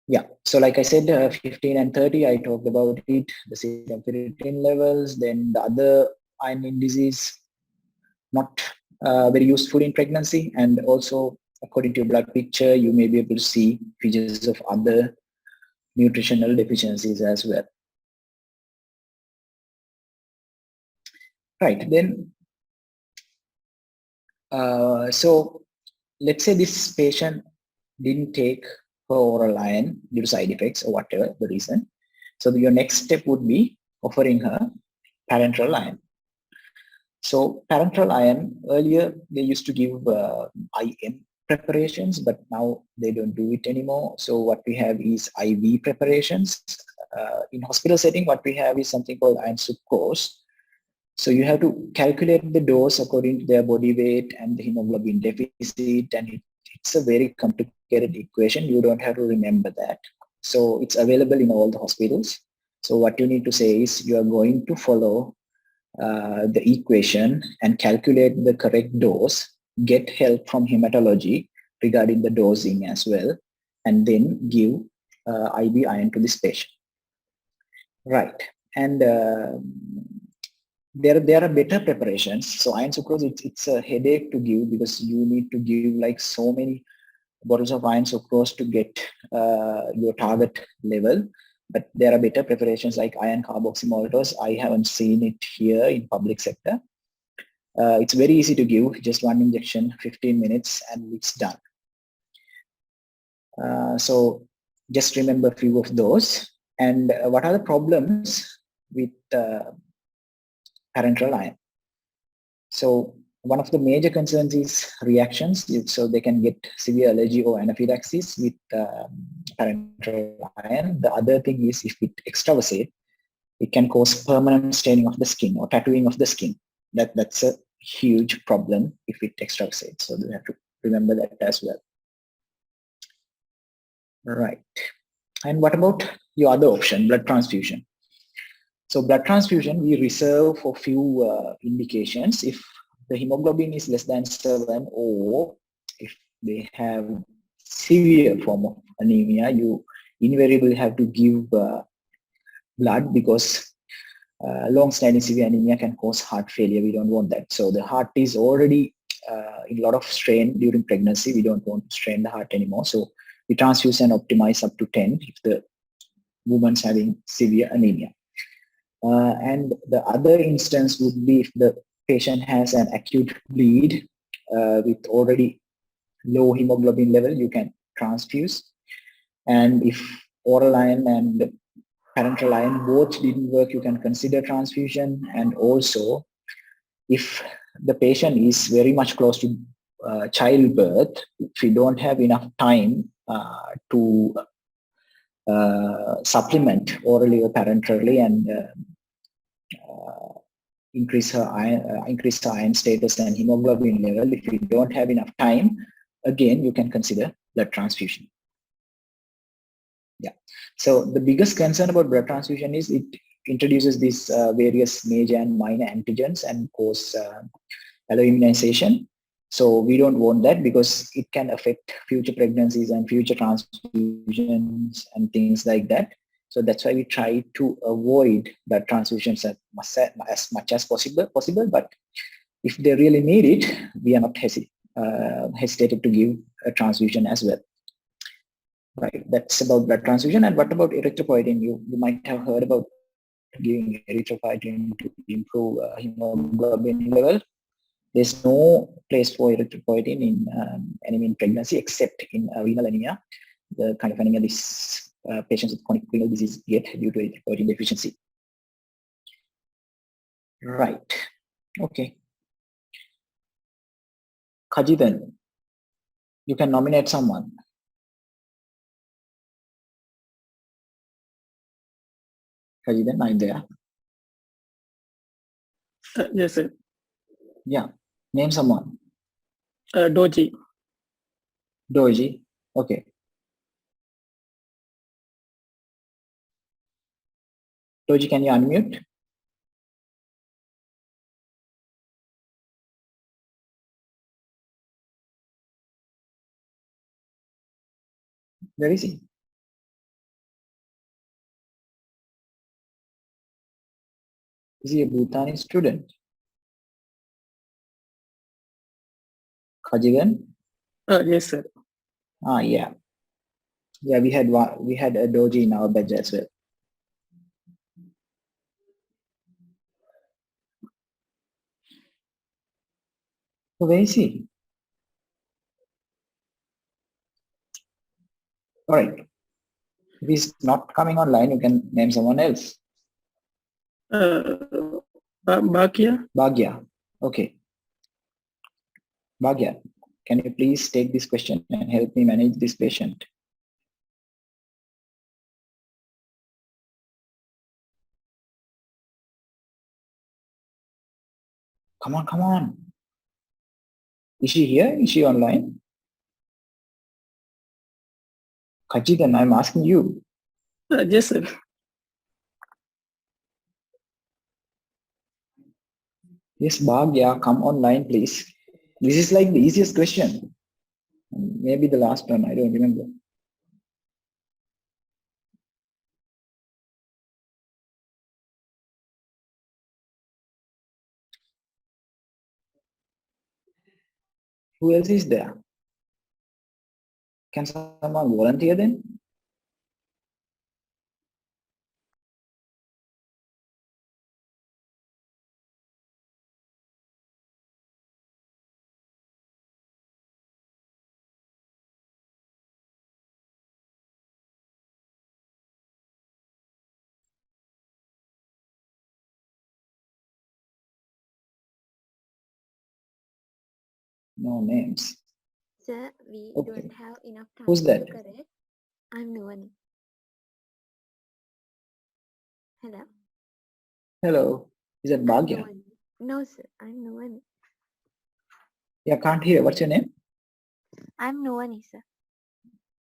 Yeah, so like I said, 15 and 30, I talked about it, the serum ferritin levels, then the other iron indices, not very useful in pregnancy, and also according to your blood picture, you may be able to see features of other nutritional deficiencies as well. Right, then, so let's say this patient didn't take her oral iron due to side effects or whatever the reason. So your next step would be offering her parenteral iron. So parenteral iron, earlier they used to give IM preparations, but now they don't do it anymore. So what we have is IV preparations. In hospital setting, what we have is something called iron sucrose. So you have to calculate the dose according to their body weight and the hemoglobin deficit, and it's a very complicated equation. You don't have to remember that. So it's available in all the hospitals. So what you need to say is you are going to follow the equation and calculate the correct dose, get help from hematology regarding the dosing as well, and then give IV iron to this patient. Right, and there are better preparations. So iron sucrose, it's a headache to give because you need to give like so many bottles of iron sucrose to get your target level. But there are better preparations like iron carboxymaltose. I haven't seen it here in public sector. It's very easy to give, just one injection, 15 minutes, and it's done. So just remember a few of those. And what are the problems with parenteral iron? So one of the major concerns is reactions. So they can get severe allergy or anaphylaxis with parenteral iron. The other thing is if it extravasate, it can cause permanent staining of the skin or tattooing of the skin. That's a huge problem if it extravasates. So you have to remember that as well. Right. And what about your other option, blood transfusion? So blood transfusion, we reserve for few indications. If the hemoglobin is less than 7, or if they have severe form of anemia, you invariably have to give blood because long-standing severe anemia can cause heart failure. We don't want that. So the heart is already in a lot of strain during pregnancy. We don't want to strain the heart anymore. So we transfuse and optimize up to 10 if the woman's having severe anemia. And the other instance would be if the patient has an acute bleed with already low hemoglobin level, you can transfuse. And if oral iron and parenteral iron both didn't work, you can consider transfusion. And also, if the patient is very much close to childbirth, if we don't have enough time to supplement orally or parenterally and increase her iron status and hemoglobin level, if you don't have enough time, again, you can consider blood transfusion. Yeah. So the biggest concern about blood transfusion is it introduces these various major and minor antigens and cause alloimmunization. So we don't want that because it can affect future pregnancies and future transfusions and things like that. So that's why we try to avoid blood transfusions as much as possible. But if they really need it, we are not hesitated to give a transfusion as well. Right, that's about blood transfusion. And what about erythropoietin? You might have heard about giving erythropoietin to improve hemoglobin level. There's no place for erythropoietin in anemia in pregnancy except in renal anemia, the kind of anemia these patients with chronic renal disease get due to erythropoietin deficiency. Right. Okay. Kajidan, you can nominate someone. Kajidan, I'm there. Yes, sir. Yeah. Name someone. Doji. Doji. Okay. Doji, can you unmute? Where is he? Is he a Bhutanese student? Kajigan? Yes, sir. Yeah. Yeah, we had a Doji in our batch as well. So where is he? All right. If he's not coming online, you can name someone else. Bhagya. Bhagya. Okay. Bhagya, can you please take this question and help me manage this patient? Come on, come on. Is she here? Is she online? Kajidan, I'm asking you. Yes, sir. Yes, Bhagya, come online, please. This is like the easiest question. Maybe the last one, I don't remember. Who else is there? Can someone volunteer then? No names. Sir, we Okay. don't have enough time Who's that? to correct. I'm Nuwani. Hello? Hello. Is that I'm Bhagya? Nuwani. No, sir. I'm Nuwani. Yeah, can't hear. What's your name? I'm Nuwani, sir.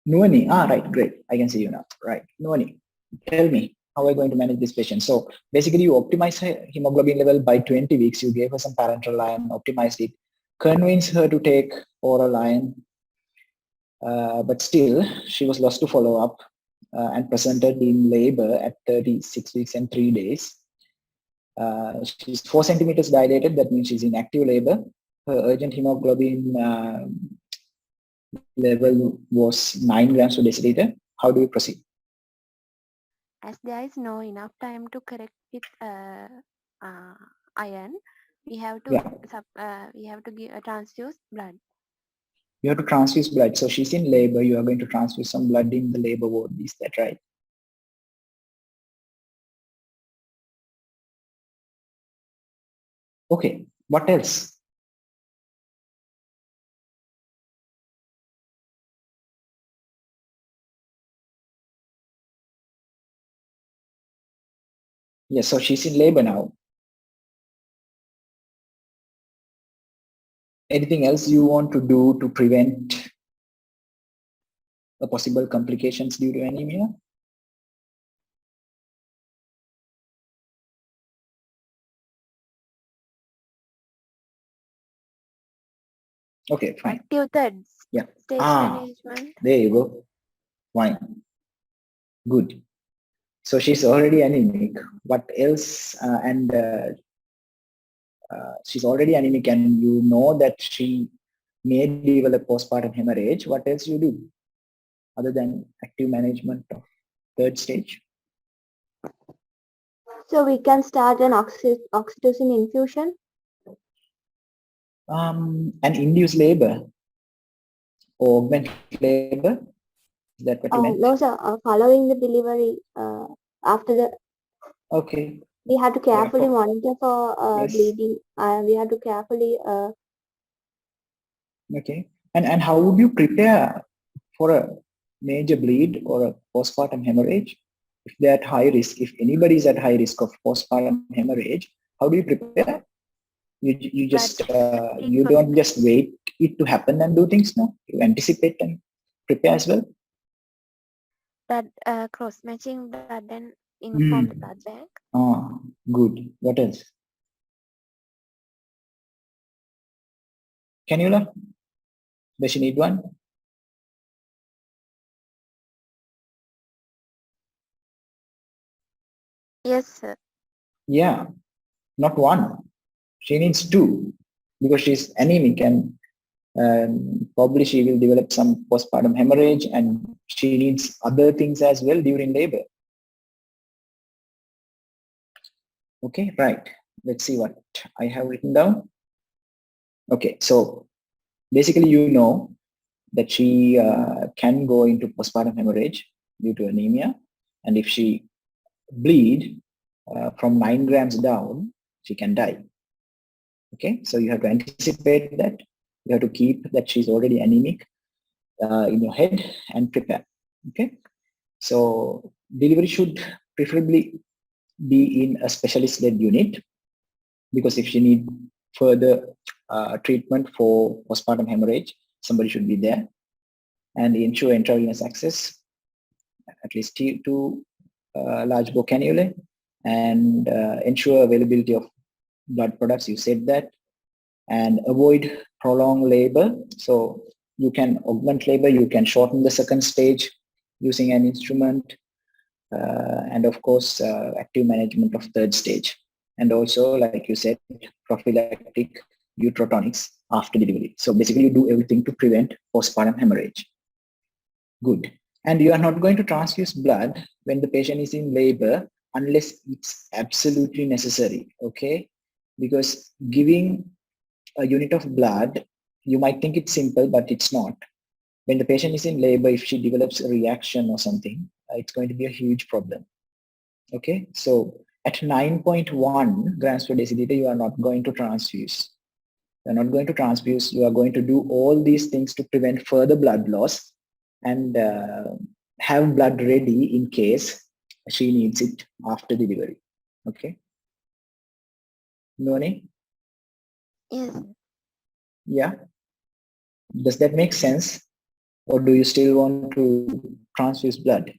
Nuwani. Ah, right. Great. I can see you now. Right. Nuwani, tell me, how are you going to manage this patient? So basically you optimize her hemoglobin level by 20 weeks. You gave her some parenteral iron, optimized it, convinced her to take oral iron, but still she was lost to follow up and presented in labor at 36 weeks and 3 days. She's 4 centimeters dilated. That means she's in active labor. Her urgent hemoglobin level was 9 grams per deciliter, how do you proceed? As there is no enough time to correct with iron, we have to transfuse blood. You have to transfuse blood. So she's in labor. You are going to transfuse some blood in the labor ward. Is that right? Okay. What else? Yes. So she's in labor now. Anything else you want to do to prevent the possible complications due to anemia? Okay, fine. Active third Yeah. stage management. There you go. Fine. Good. So she's already anemic. What else? She's already anemic, and you know that she may develop postpartum hemorrhage. What else you do other than active management of third stage? So we can start an oxytocin infusion. And induce labor or augment labor. Is that what you meant? No, sir. Following the delivery, after the. Okay. We have to carefully monitor for Yes. bleeding. We have to carefully. Okay. And how would you prepare for a major bleed or a postpartum hemorrhage? If they're at high risk, if anybody is at high risk of postpartum hemorrhage, how do you prepare? You just you don't just wait it to happen and do things now. You anticipate and prepare as well. That cross matching blood and inform the blood bank. Good. What else? Cannula? Does she need one? Yes, sir. Yeah, not one. She needs two because she's anemic and probably she will develop some postpartum hemorrhage and she needs other things as well during labor. Okay, right. Let's see what I have written down. Okay, so basically you know that she can go into postpartum hemorrhage due to anemia, and if she bleed from 9 grams down, she can die. Okay, so you have to anticipate that. You have to keep that she's already anemic in your head and prepare. Okay, so delivery should preferably be in a specialist-led unit, because if she need further treatment for postpartum hemorrhage, somebody should be there, and ensure intravenous access, at least two large bore cannulae, and ensure availability of blood products. You said that, and avoid prolonged labor. So you can augment labor, you can shorten the second stage using an instrument, and of course active management of third stage, and also, like you said, prophylactic uterotonics after delivery. So basically you do everything to prevent postpartum hemorrhage. Good. And you are not going to transfuse blood when the patient is in labor unless it's absolutely necessary, okay? Because giving a unit of blood, you might think it's simple, but it's not. When the patient is in labor, if she develops a reaction or something, it's going to be a huge problem. Okay, so at 9.1 grams per deciliter, you are not going to transfuse. You are not going to transfuse. You are going to do all these things to prevent further blood loss and have blood ready in case she needs it after delivery. Okay. Noni? Yes. Yeah. Does that make sense? Or do you still want to transfuse blood?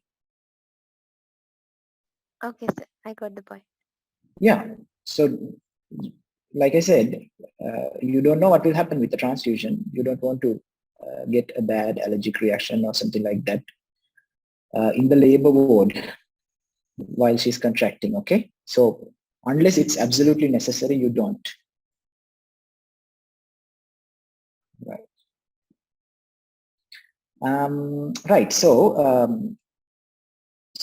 Okay, sir. I got the point. Yeah. So, like I said, you don't know what will happen with the transfusion. You don't want to get a bad allergic reaction or something like that in the labor ward while she's contracting, okay? So, unless it's absolutely necessary, you don't. Right. Right. So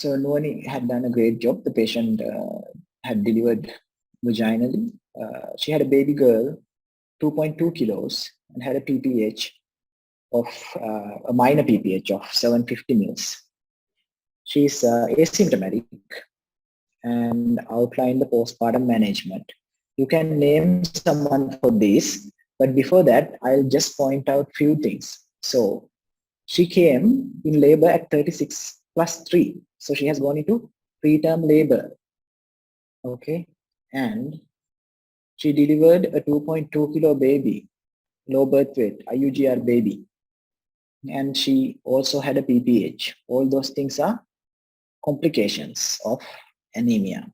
Nuani had done a great job. The patient had delivered vaginally. She had a baby girl, 2.2 kilos, and had a pph of a minor pph of 750 mils. She's asymptomatic and outlined the postpartum management. You can name someone for this, but before that, I'll just point out few things. So she came in labor at 36 plus 3. So she has gone into preterm labor. Okay. And she delivered a 2.2 kilo baby, low birth weight, IUGR baby. And she also had a pph. All those things are complications of anemia.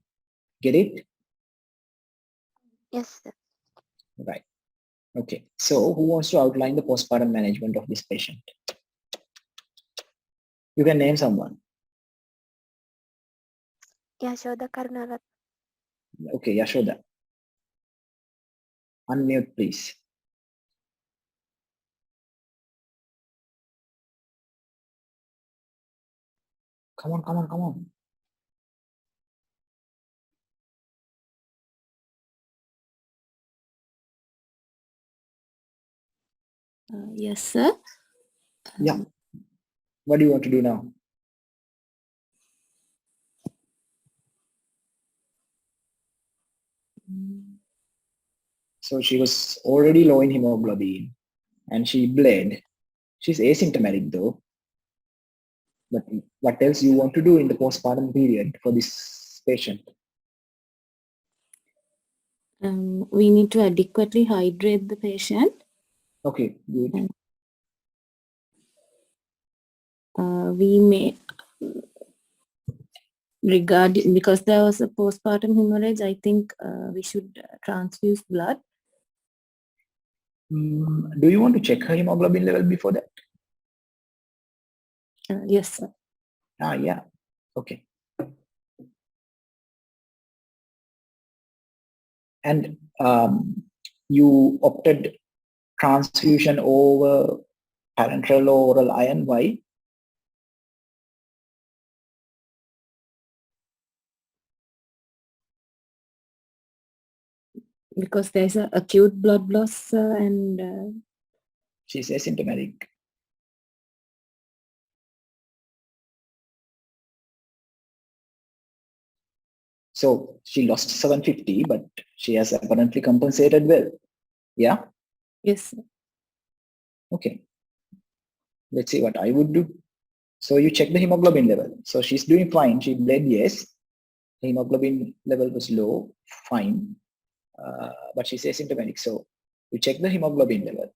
Get it? Yes, sir. Right. Okay. So who wants to outline the postpartum management of this patient? You can name someone. Yashoda Karunarath. Okay, Yashoda. Unmute, please. Come on. Yes, sir. Yeah. What do you want to do now? So she was already low in hemoglobin and she bled. She's asymptomatic though. But what else you want to do in the postpartum period for this patient? We need to adequately hydrate the patient. Okay, good. We may, because there was a postpartum hemorrhage, I think we should transfuse blood. Do you want to check her hemoglobin level before that? Yes, sir. Yeah. Okay. And you opted transfusion over parenteral or oral iron. Why? Because there's an acute blood loss and she's asymptomatic. So she lost 750, but she has apparently compensated well. Yeah? Yes, sir. Okay. Let's see what I would do. So you check the hemoglobin level. So she's doing fine. She bled, yes. The hemoglobin level was low, fine. But she's asymptomatic. So you check the hemoglobin level.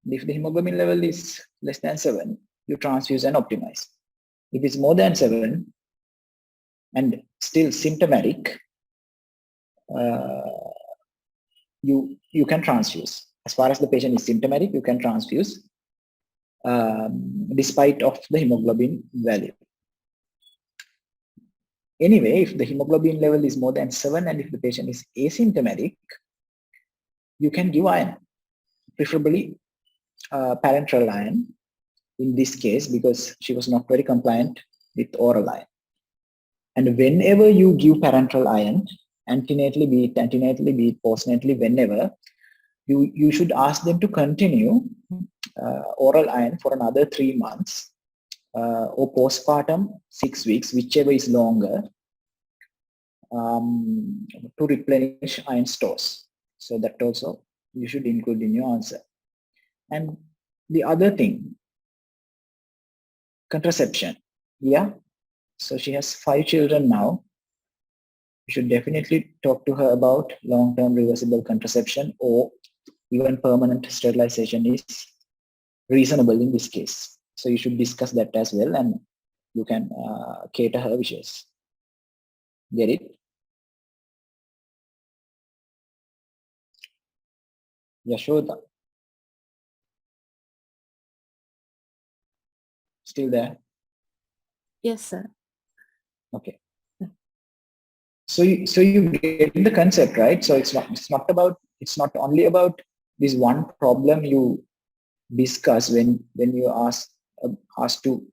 If the hemoglobin level is less than 7, you transfuse and optimize. If it's more than 7 and still symptomatic, you can transfuse. As far as the patient is symptomatic, you can transfuse despite of the hemoglobin value. Anyway, if the hemoglobin level is more than 7 and if the patient is asymptomatic, you can give iron, preferably parenteral iron in this case because she was not very compliant with oral iron. And whenever you give parenteral iron, antenatally be it postnatally, whenever, you should ask them to continue oral iron for another 3 months or postpartum 6 weeks, whichever is longer, to replenish iron stores. So that also you should include in your answer. And the other thing, contraception. Yeah. So she has 5 children now. You should definitely talk to her about long-term reversible contraception or even permanent sterilization is reasonable in this case. So you should discuss that as well and you can cater her wishes. Get it? Yashoda. Still there? Yes, sir. Okay. So you get the concept, right? So it's not only about this one problem you discuss when you ask asked to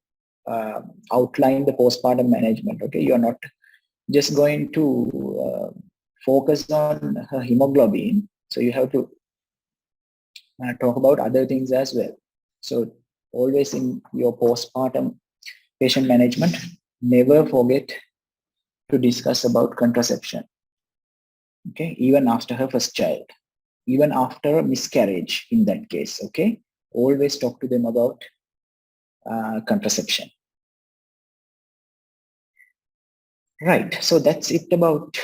outline the postpartum management. Okay, you are not just going to focus on her hemoglobin, so you have to talk about other things as well. So always in your postpartum patient management, never forget to discuss about contraception. Okay, even after her first child, even after a miscarriage in that case. Okay, always talk to them about contraception. Right, so that's it about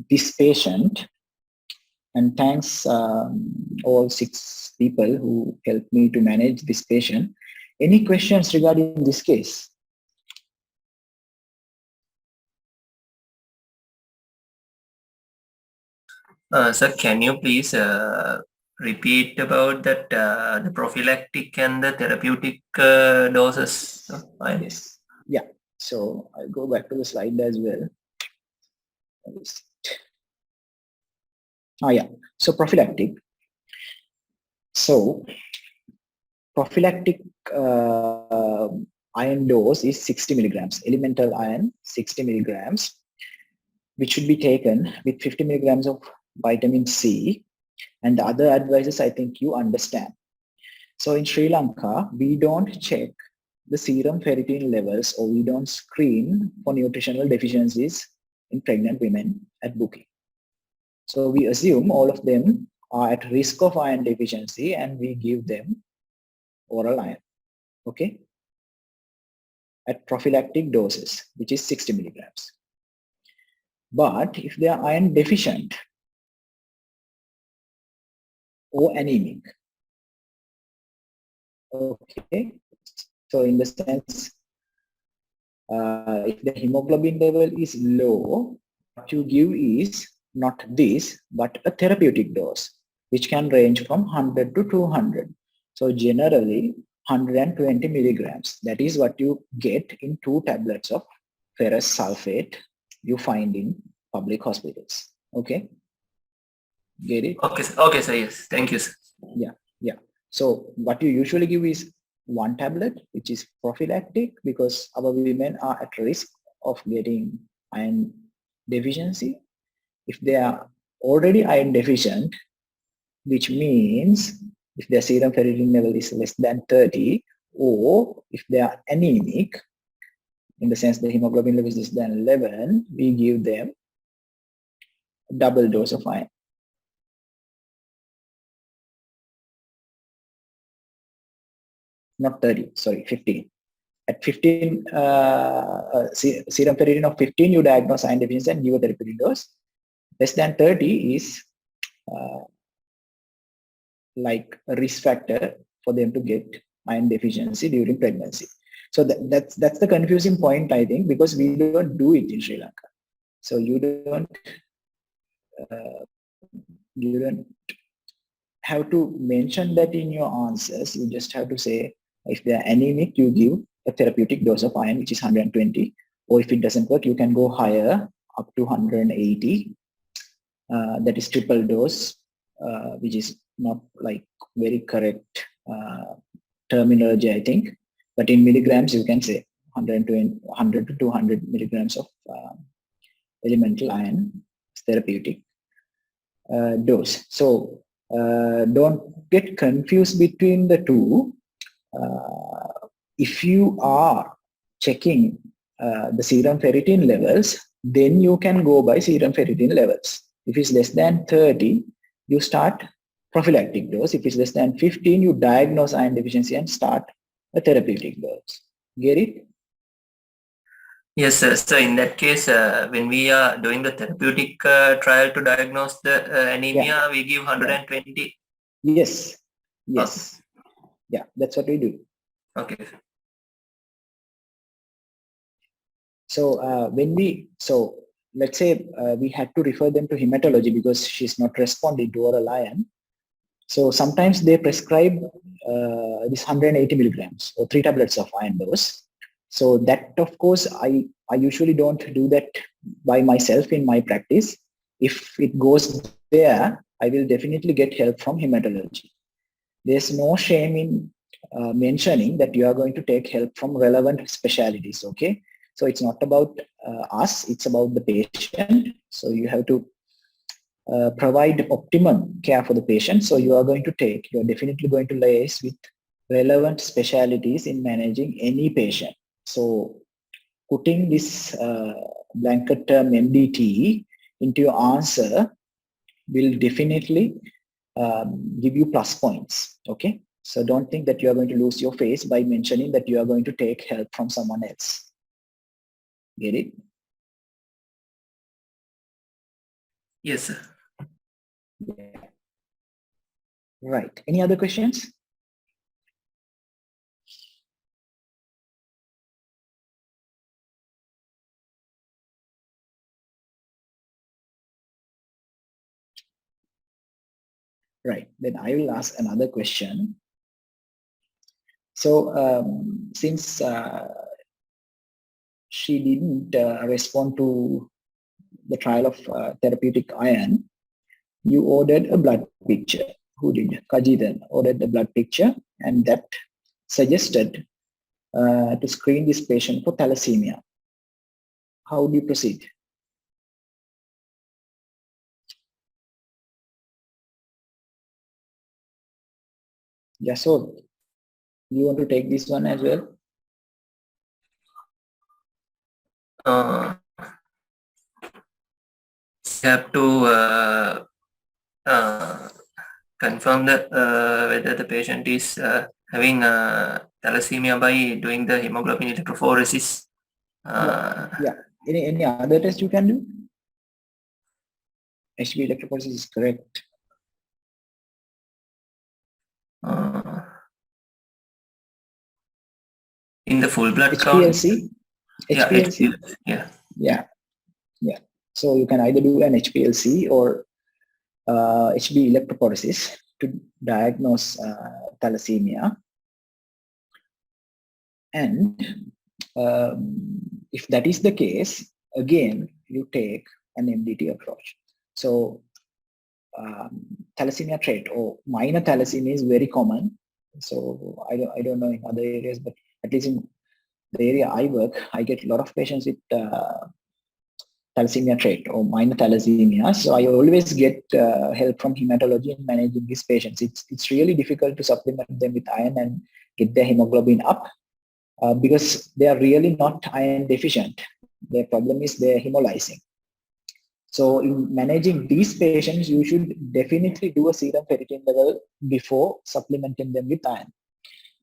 this patient. And thanks all 6 people who helped me to manage this patient. Any questions regarding this case? Sir, can you please repeat about that the prophylactic and the therapeutic doses? Yes. Yeah. So I'll go back to the slide as well. Yeah. So prophylactic. So prophylactic iron dose is 60 milligrams, elemental iron 60 milligrams, which should be taken with 50 milligrams of vitamin C, and the other advices I think you understand. So in Sri Lanka, we don't check the serum ferritin levels, or we don't screen for nutritional deficiencies in pregnant women at booking. So we assume all of them are at risk of iron deficiency and we give them oral iron, okay, at prophylactic doses, which is 60 milligrams. But if they are iron deficient or anemic, okay, so in the sense, if the hemoglobin level is low, what you give is not this, but a therapeutic dose, which can range from 100 to 200. So generally 120 milligrams, that is what you get in 2 tablets of ferrous sulfate you find in public hospitals. Okay, get it? Okay, okay, sir. Yes, thank you, sir. Yeah, yeah. So what you usually give is 1 tablet, which is prophylactic, because our women are at risk of getting iron deficiency. If they are already iron deficient, which means if their serum ferritin level is less than 30, or if they are anemic, in the sense the hemoglobin level is less than 11, we give them double dose of iron. Not 30, sorry, 15. At 15, serum ferritin of 15, you diagnose iron deficiency and give a therapeutic dose. Less than 30 is like a risk factor for them to get iron deficiency during pregnancy. So that's the confusing point, I think, because we don't do it in Sri Lanka. So you don't have to mention that in your answers. You just have to say, if they are anemic, you give a therapeutic dose of iron, which is 120, or if it doesn't work, you can go higher, up to 180. That is triple dose, which is not like very correct terminology, I think. But in milligrams, you can say 100 to 200 milligrams of elemental iron therapeutic dose. So don't get confused between the two. If you are checking the serum ferritin levels, then you can go by serum ferritin levels. If it's less than 30, you start prophylactic dose. If it's less than 15, you diagnose iron deficiency and start a therapeutic dose. Get it? Yes, sir. So in that case, when we are doing the therapeutic trial to diagnose the anemia, we give 120. Yes. Yes. Okay. Yeah, that's what we do. Okay. So let's say we had to refer them to hematology because she's not responding to oral iron. So sometimes they prescribe this 180 milligrams or 3 tablets of iron dose. So that, of course, I usually don't do that by myself in my practice. If it goes there, I will definitely get help from hematology. There's no shame in mentioning that you are going to take help from relevant specialties, okay? So it's not about us, it's about the patient. So you have to provide optimum care for the patient. So you're definitely going to liaise with relevant specialties in managing any patient. So putting this blanket term MDT into your answer will definitely give you plus points, okay? So don't think that you are going to lose your face by mentioning that you are going to take help from someone else. Get it? Yes, sir. Yeah. Right. Any other questions? Right. Then I will ask another question. So since she didn't respond to the trial of therapeutic iron, you ordered a blood picture. Who did? Kajitan ordered the blood picture, and that suggested to screen this patient for thalassemia. How do you proceed? Yeah, so you want to take this one as well? Have to confirm whether the patient is having thalassemia by doing the hemoglobin electrophoresis. Yeah. Any other test you can do? HB electrophoresis is correct. In the full blood HPLC? count? HPLC? Yeah. So you can either do an HPLC or HB electrophoresis to diagnose thalassemia. And if that is the case, again, you take an MDT approach. So thalassemia trait or minor thalassemia is very common. So I don't know in other areas, but at least in the area I work, I get a lot of patients with thalassemia trait or minor thalassemia. So I always get help from hematology in managing these patients. It's really difficult to supplement them with iron and get their hemoglobin up because they are really not iron deficient. Their problem is they're hemolyzing. So in managing these patients, you should definitely do a serum ferritin level before supplementing them with iron,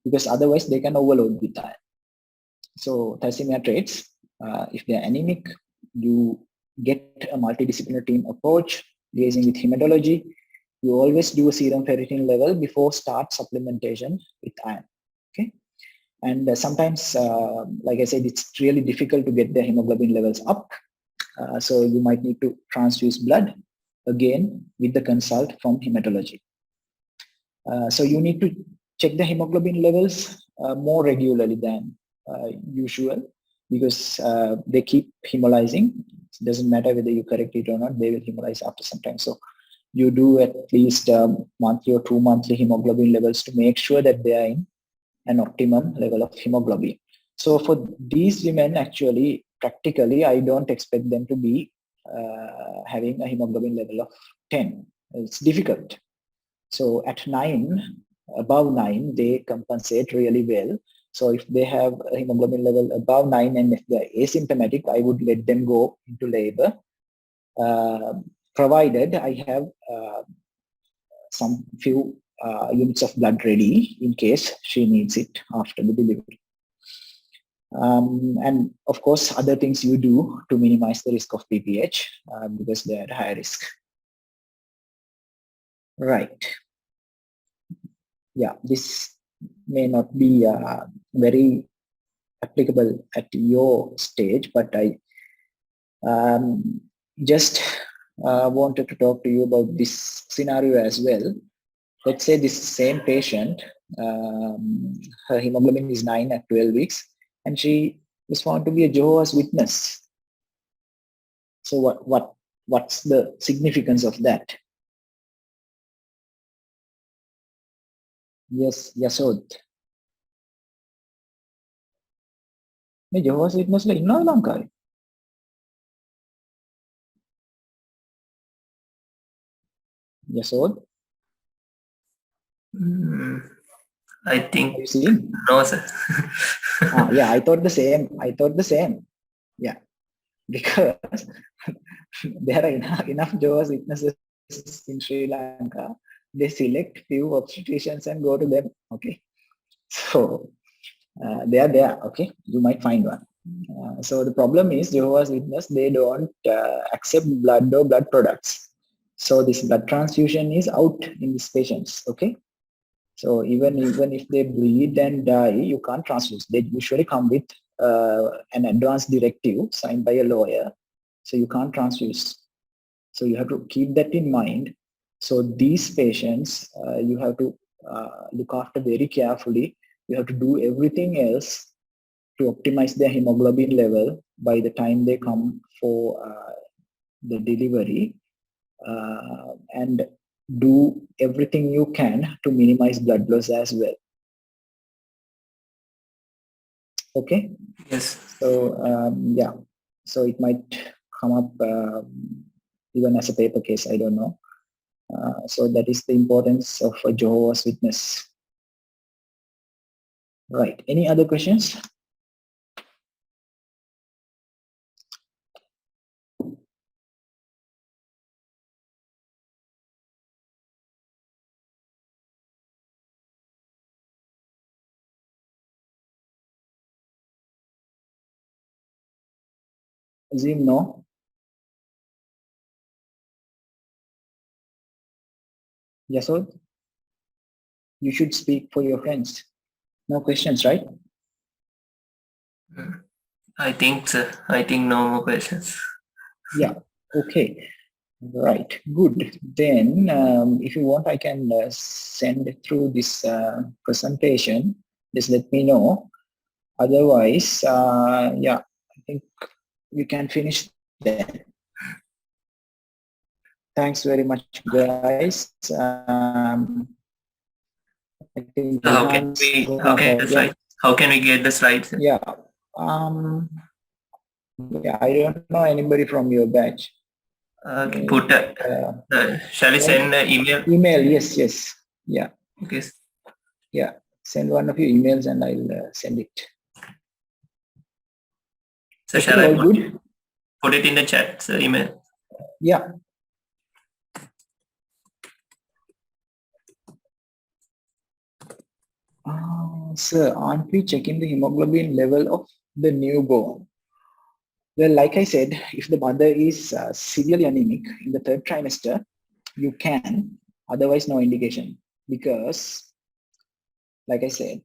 because otherwise they can overload with iron. So thalassemia traits, if they're anemic, you get a multidisciplinary team approach, liaising with hematology. You always do a serum ferritin level before start supplementation with iron. Okay, and sometimes, like I said, it's really difficult to get the hemoglobin levels up. So you might need to transfuse blood again with the consult from hematology. So you need to check the hemoglobin levels more regularly than usual, because they keep hemolyzing. It doesn't matter whether you correct it or not, they will hemolyze after some time. So you do at least monthly or 2 monthly hemoglobin levels to make sure that they are in an optimum level of hemoglobin. So for these women, actually, practically, I don't expect them to be having a hemoglobin level of 10. It's difficult. So at 9, above 9, they compensate really well. So if they have a hemoglobin level above 9 and if they're asymptomatic, I would let them go into labor, provided I have some few units of blood ready in case she needs it after the delivery. And of course, other things you do to minimize the risk of PPH because they're at high risk. Right. Yeah, this may not be very applicable at your stage, but I just wanted to talk to you about this scenario as well. Let's say this same patient, her hemoglobin is 9 at 12 weeks, and she was found to be a Jehovah's Witness. So what's the significance of that? Yes, Yasod. මේ Jehovah's Witnessලා ඉන්නවද ලංකාවේ? Yasod? I think Have you seen? no, sir. Yeah, I thought the same. Yeah, because there are enough Jehovah's Witnesses in Sri Lanka. They select few obstetricians and go to them. Okay, so they are there. Okay, you might find one. So the problem is Jehovah's Witness, they don't accept blood or blood products. So this blood transfusion is out in these patients. Okay, so even if they bleed and die, you can't transfuse. They usually come with an advance directive signed by a lawyer. So you can't transfuse. So you have to keep that in mind. So these patients, you have to look after very carefully. You have to do everything else to optimize their hemoglobin level by the time they come for the delivery, and do everything you can to minimize blood loss as well. Okay? Yes. So yeah, so it might come up even as a paper case, I don't know. So that is the importance of a Jehovah's Witness. Right, any other questions? Azim, no? Yasod? You should speak for your friends. No questions, right? I think, sir. I think no more questions. Yeah, okay. Right, good. Then if you want, I can send through this presentation. Just let me know. Otherwise, yeah, I think we can finish then. Thanks very much, guys. I think So how can we get the slides? Yeah. Yeah, I don't know anybody from your batch. Put shall we send an email? Email, yes. Yeah. Okay. Yeah, send one of your emails and I'll send it. So okay, shall I put it in the chat, sir, email? Yeah. Sir, aren't we checking the hemoglobin level of the newborn? Well, like I said, if the mother is severely anemic in the 3rd trimester, you can, otherwise no indication. Because, like I said,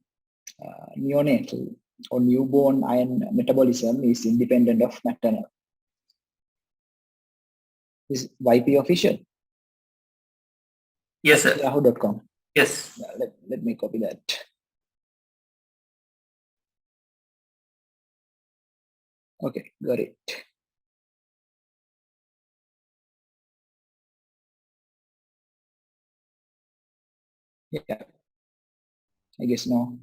neonatal or newborn iron metabolism is independent of maternal. Is YP official? Yes, sir. Yahoo.com. Yes. Let me copy that. Okay, got it. Yeah, I guess no.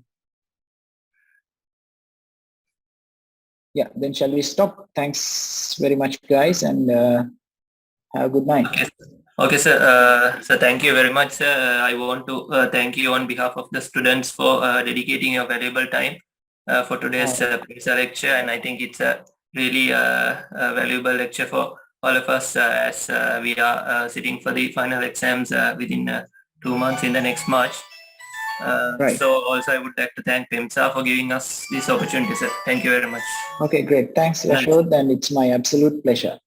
Yeah, then shall we stop? Thanks very much, guys, and have a good night. Okay, sir. So thank you very much, sir. I want to thank you on behalf of the students for dedicating your valuable time for today's PeMSAA lecture, and I think it's a really valuable lecture for all of us as we are sitting for the final exams within 2 months in the next March. Right. So also I would like to thank PeMSAA for giving us this opportunity, sir. Thank you very much. Okay, great. Thanks, Yashod, and it's my absolute pleasure.